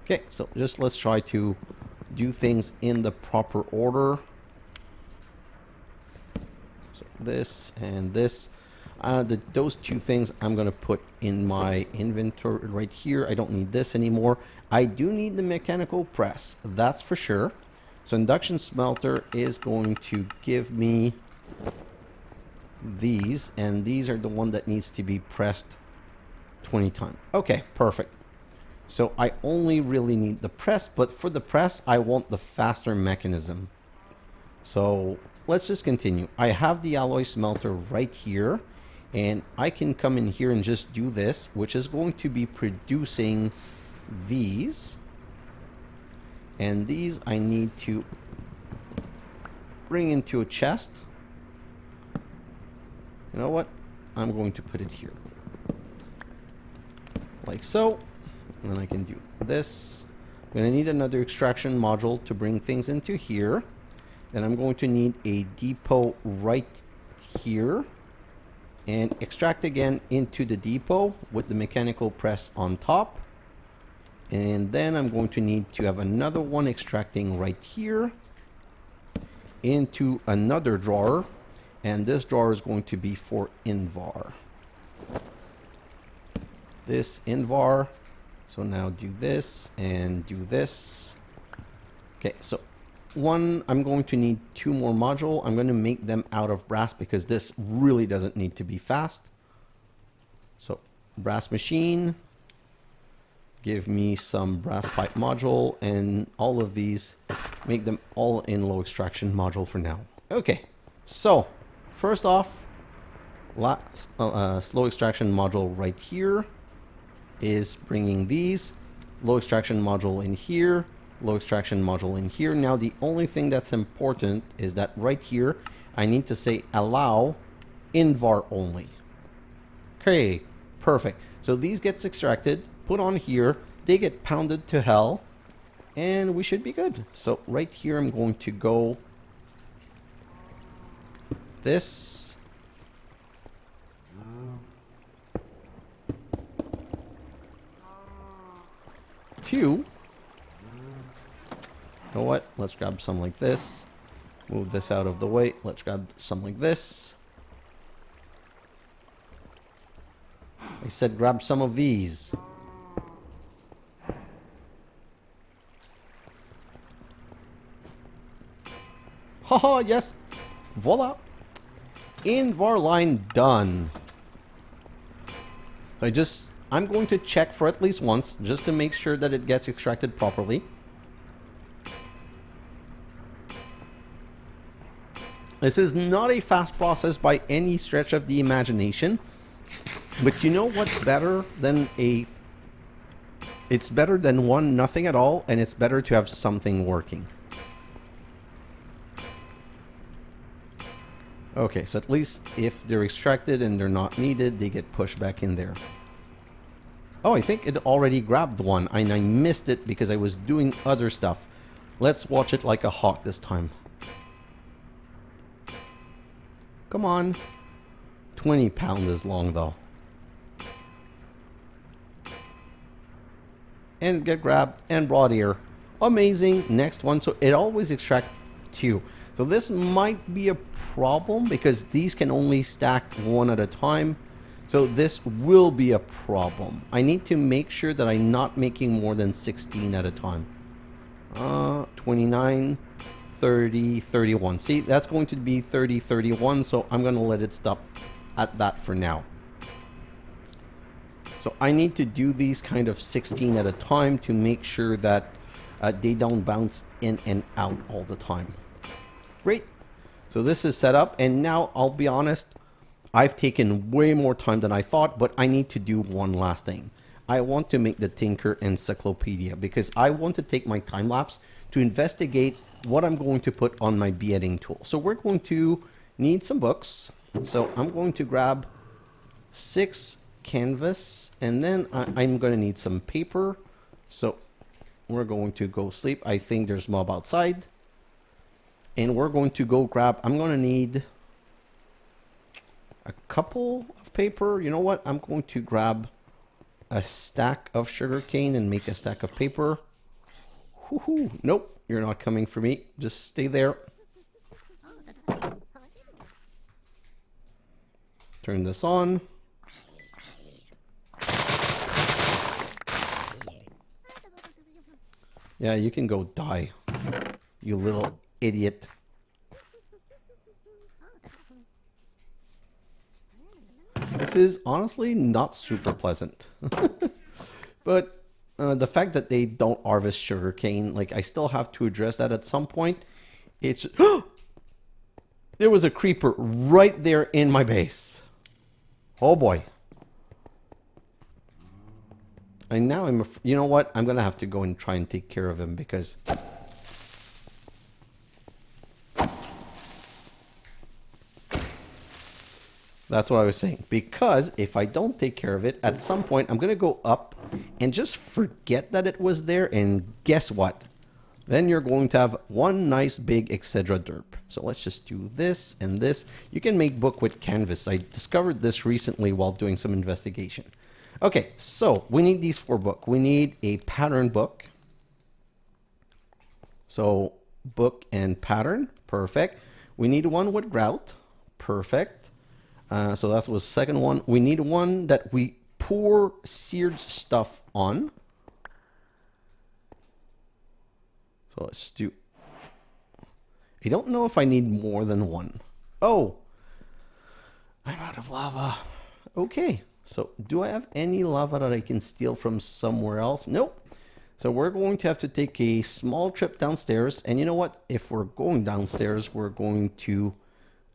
Speaker 1: Okay, so just let's try to do things in the proper order. So this and this. Those 2 things I'm going to put in my inventory right here. I don't need this anymore. I do need the mechanical press, that's for sure. So induction smelter is going to give me these, and these are the one that needs to be pressed 20 times. Okay, perfect. So I only really need the press, but for the press, I want the faster mechanism. So let's just continue. I have the alloy smelter right here, and I can come in here and just do this, which is going to be producing these. And these I need to bring into a chest. You know what? I'm going to put it here. Like so. And then I can do this. I'm going to need another extraction module to bring things into here. Then I'm going to need a depot right here. And extract again into the depot with the mechanical press on top. And then I'm going to need to have another one extracting right here into another drawer. And this drawer is going to be for Invar. This Invar. So now do this and do this. Okay, so I'm going to need 2 more modules. I'm going to make them out of brass because this really doesn't need to be fast. So brass machine, give me some brass pipe module, and all of these, make them all in low extraction module for now. Okay, so first off, slow extraction module right here is bringing these, low extraction module in here, low extraction module in here. Now the only thing that's important is that right here I need to say allow Invar only. Okay, Perfect. So these gets extracted, put on here, they get pounded to hell, and we should be good. So right here I'm going to go this. Two. You know what? Let's grab some like this. Move this out of the way. Let's grab some like this. I said grab some of these. Haha, yes. Voila. Invar line done. So I'm going to check for at least once, just to make sure that it gets extracted properly. This is not a fast process by any stretch of the imagination. But you know what's better than it's better than nothing at all, and it's better to have something working. Okay, so at least if they're extracted and they're not needed, they get pushed back in there. Oh, I think it already grabbed one, and I missed it because I was doing other stuff. Let's watch it like a hawk this time. Come on. 20 pounds is long though. And get grabbed and brought here. Amazing. Next one. So it always extracts 2. So this might be a problem because these can only stack 1 at a time. So this will be a problem. I need to make sure that I'm not making more than 16 at a time. 29, 30, 31. See, that's going to be 30, 31. So I'm going to let it stop at that for now. So I need to do these kind of 16 at a time to make sure that they don't bounce in and out all the time. Great. So this is set up, and now I'll be honest, I've taken way more time than I thought, but I need to do one last thing. I want to make the Tinker Encyclopedia because I want to take my time lapse to investigate what I'm going to put on my beheading tool. So we're going to need some books. So I'm going to grab 6 canvas, and then I'm going to need some paper. So we're going to go sleep. I think there's mob outside. And we're going to go grab, I'm going to need a couple of paper. You know what? I'm going to grab a stack of sugarcane and make a stack of paper. Woohoo. Nope, you're not coming for me. Just stay there. Turn this on. Yeah, you can go die, you little idiot. This is honestly not super pleasant. But the fact that they don't harvest sugarcane, like I still have to address that at some point. It's there was a creeper right there in my base. Oh boy. And now you know what? I'm gonna have to go and try and take care of him because that's what I was saying. Because if I don't take care of it, at some point I'm gonna go up and just forget that it was there, and guess what? Then you're going to have one nice big xHedra derp. So let's just do this and this. You can make book with canvas. I discovered this recently while doing some investigation. Okay, so we need these 4 books. We need a pattern book. So book and pattern, perfect. We need one with grout, perfect. So that was the second one. We need one that we pour seared stuff on. So let's do... I don't know if I need more than one. Oh, I'm out of lava. Okay. So do I have any lava that I can steal from somewhere else? Nope. So we're going to have to take a small trip downstairs. And you know what? If we're going downstairs, we're going to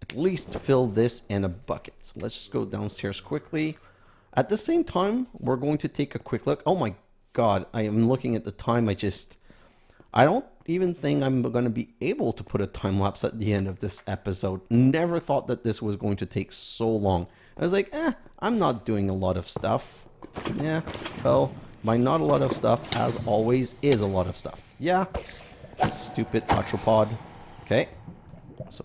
Speaker 1: at least fill this in a bucket. So let's just go downstairs quickly. At the same time, we're going to take a quick look. Oh my God, I am looking at the time. I don't even think I'm going to be able to put a time lapse at the end of this episode. Never thought that this was going to take so long. I was like, I'm not doing a lot of stuff. Yeah, well, by not a lot of stuff, as always, is a lot of stuff. Yeah, stupid arthropod. Okay, so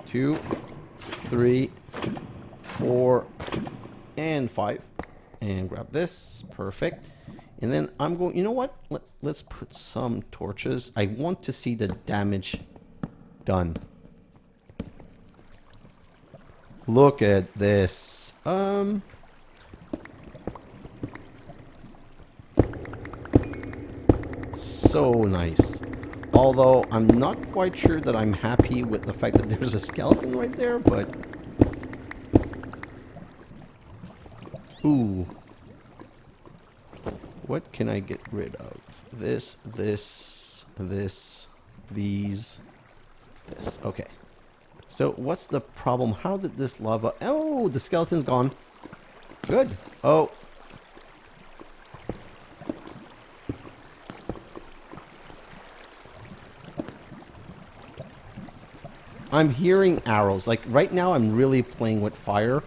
Speaker 1: 2, 3, 4, and 5. And grab this. Perfect. And then I'm going, you know what? Let's put some torches. I want to see the damage done. Look at this. So nice. Although I'm not quite sure that I'm happy with the fact that there's a skeleton right there, but... Ooh. What can I get rid of? This, these, this. Okay. So what's the problem? How did this lava... Oh, the skeleton's gone. Good. Oh. I'm hearing arrows. Like right now I'm really playing with fire.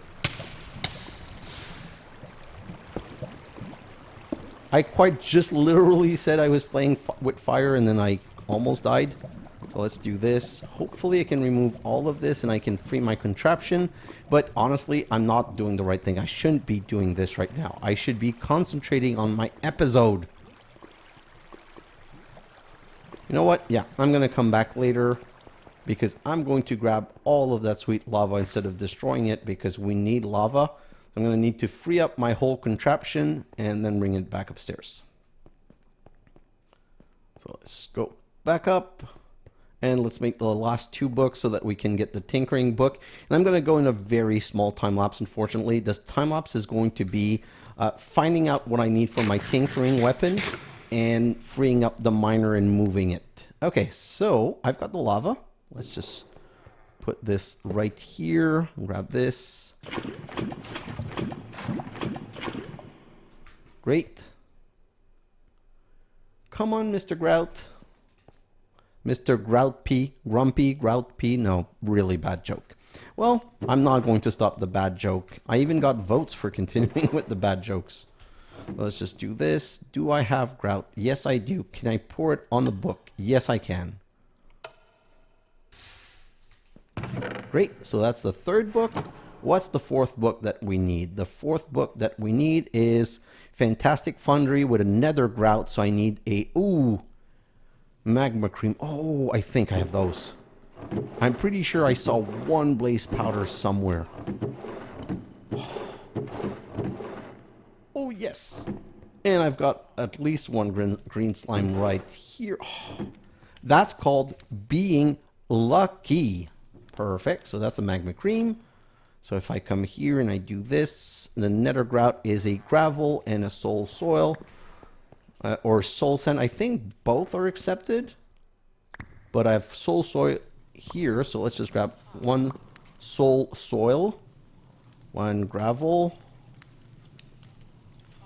Speaker 1: I quite just literally said I was playing with fire and then I almost died. So let's do this. Hopefully I can remove all of this and I can free my contraption. But honestly, I'm not doing the right thing. I shouldn't be doing this right now. I should be concentrating on my episode. You know what? Yeah, I'm going to come back later because I'm going to grab all of that sweet lava instead of destroying it because we need lava. I'm going to need to free up my whole contraption and then bring it back upstairs. So let's go back up and let's make the last 2 books so that we can get the tinkering book. And I'm going to go in a very small time lapse, unfortunately. This time lapse is going to be finding out what I need for my tinkering weapon and freeing up the miner and moving it. Okay, so I've got the lava. Let's just put this right here. Grab this. Great. Come on, Mr. Grout. Mr. Grout P. Grumpy Grout P. No, really bad joke. Well, I'm not going to stop the bad joke. I even got votes for continuing with the bad jokes. Let's just do this. Do I have grout? Yes, I do. Can I pour it on the book? Yes, I can. Great. So that's the 3rd book. What's the 4th book that we need? The 4th book that we need is Fantastic Foundry with a nether grout. So I need a... Ooh. Magma cream. Oh, I think I have those. I'm pretty sure I saw 1 blaze powder somewhere. Oh, yes. And I've got at least 1 green slime right here. Oh, that's called being lucky. Perfect. So that's a magma cream. So if I come here and I do this, the nether grout is a gravel and a soul soil. Or soul sand. I think both are accepted. But I have soul soil here. So let's just grab 1 soul soil. 1 gravel.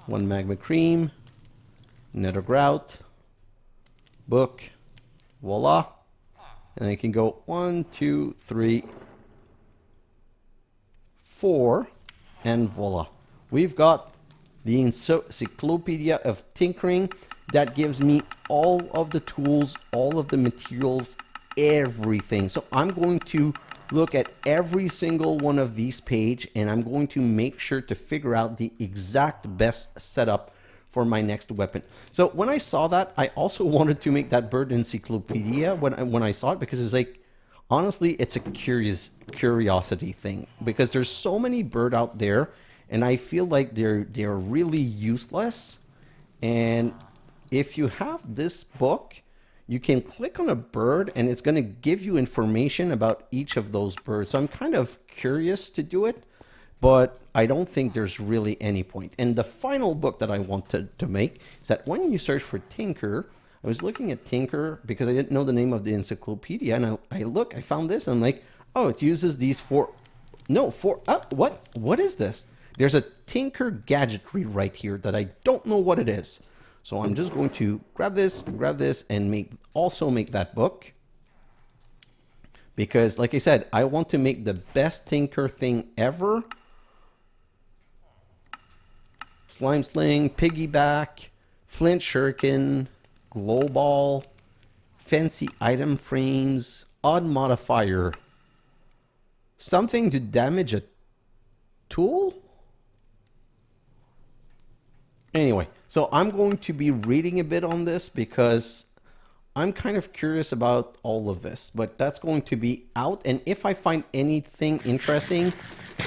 Speaker 1: 1 magma cream. Nether grout. Book. Voila. And I can go 1, 2, 3, 4. And voila. We've got the Encyclopedia of Tinkering that gives me all of the tools, all of the materials, everything. So I'm going to look at every single one of these pages and I'm going to make sure to figure out the exact best setup for my next weapon. So when I saw that, I also wanted to make that bird encyclopedia when I saw it because it was like, honestly, it's a curiosity thing because there's so many bird out there. And I feel like they're really useless. And if you have this book, you can click on a bird and it's going to give you information about each of those birds. So I'm kind of curious to do it, but I don't think there's really any point. And the final book that I wanted to make is that when you search for Tinker, I was looking at Tinker because I didn't know the name of the encyclopedia. And I found this and I'm like, oh, it uses these 4. No, 4. What is this? There's a Tinker gadgetry right here that I don't know what it is. So I'm just going to grab this, and also make that book. Because like I said, I want to make the best tinker thing ever. Slime sling, piggyback, flint shuriken, glow ball, fancy item frames, odd modifier. Something to damage a tool? Anyway, so I'm going to be reading a bit on this because I'm kind of curious about all of this, but that's going to be out. And if I find anything interesting,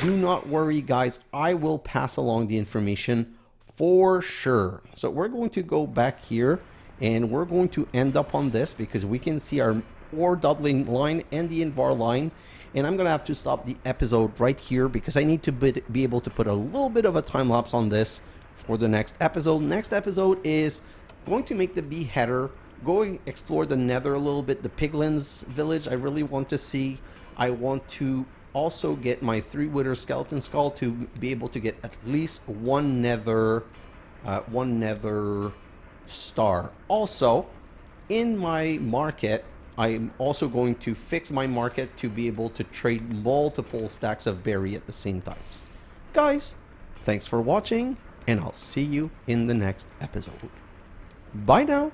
Speaker 1: do not worry, guys. I will pass along the information for sure. So we're going to go back here and we're going to end up on this because we can see our ore doubling line and the Invar line. And I'm going to have to stop the episode right here because I need to be able to put a little bit of a time lapse on this for the next episode. Next episode is going to make the beheader. Go explore the nether a little bit, the piglins village I really want to see. I want to also get my 3 wither skeleton skull to be able to get at least one nether star. Also, in my market, I'm also going to fix my market to be able to trade multiple stacks of berry at the same time. Guys, thanks for watching, and I'll see you in the next episode. Bye now.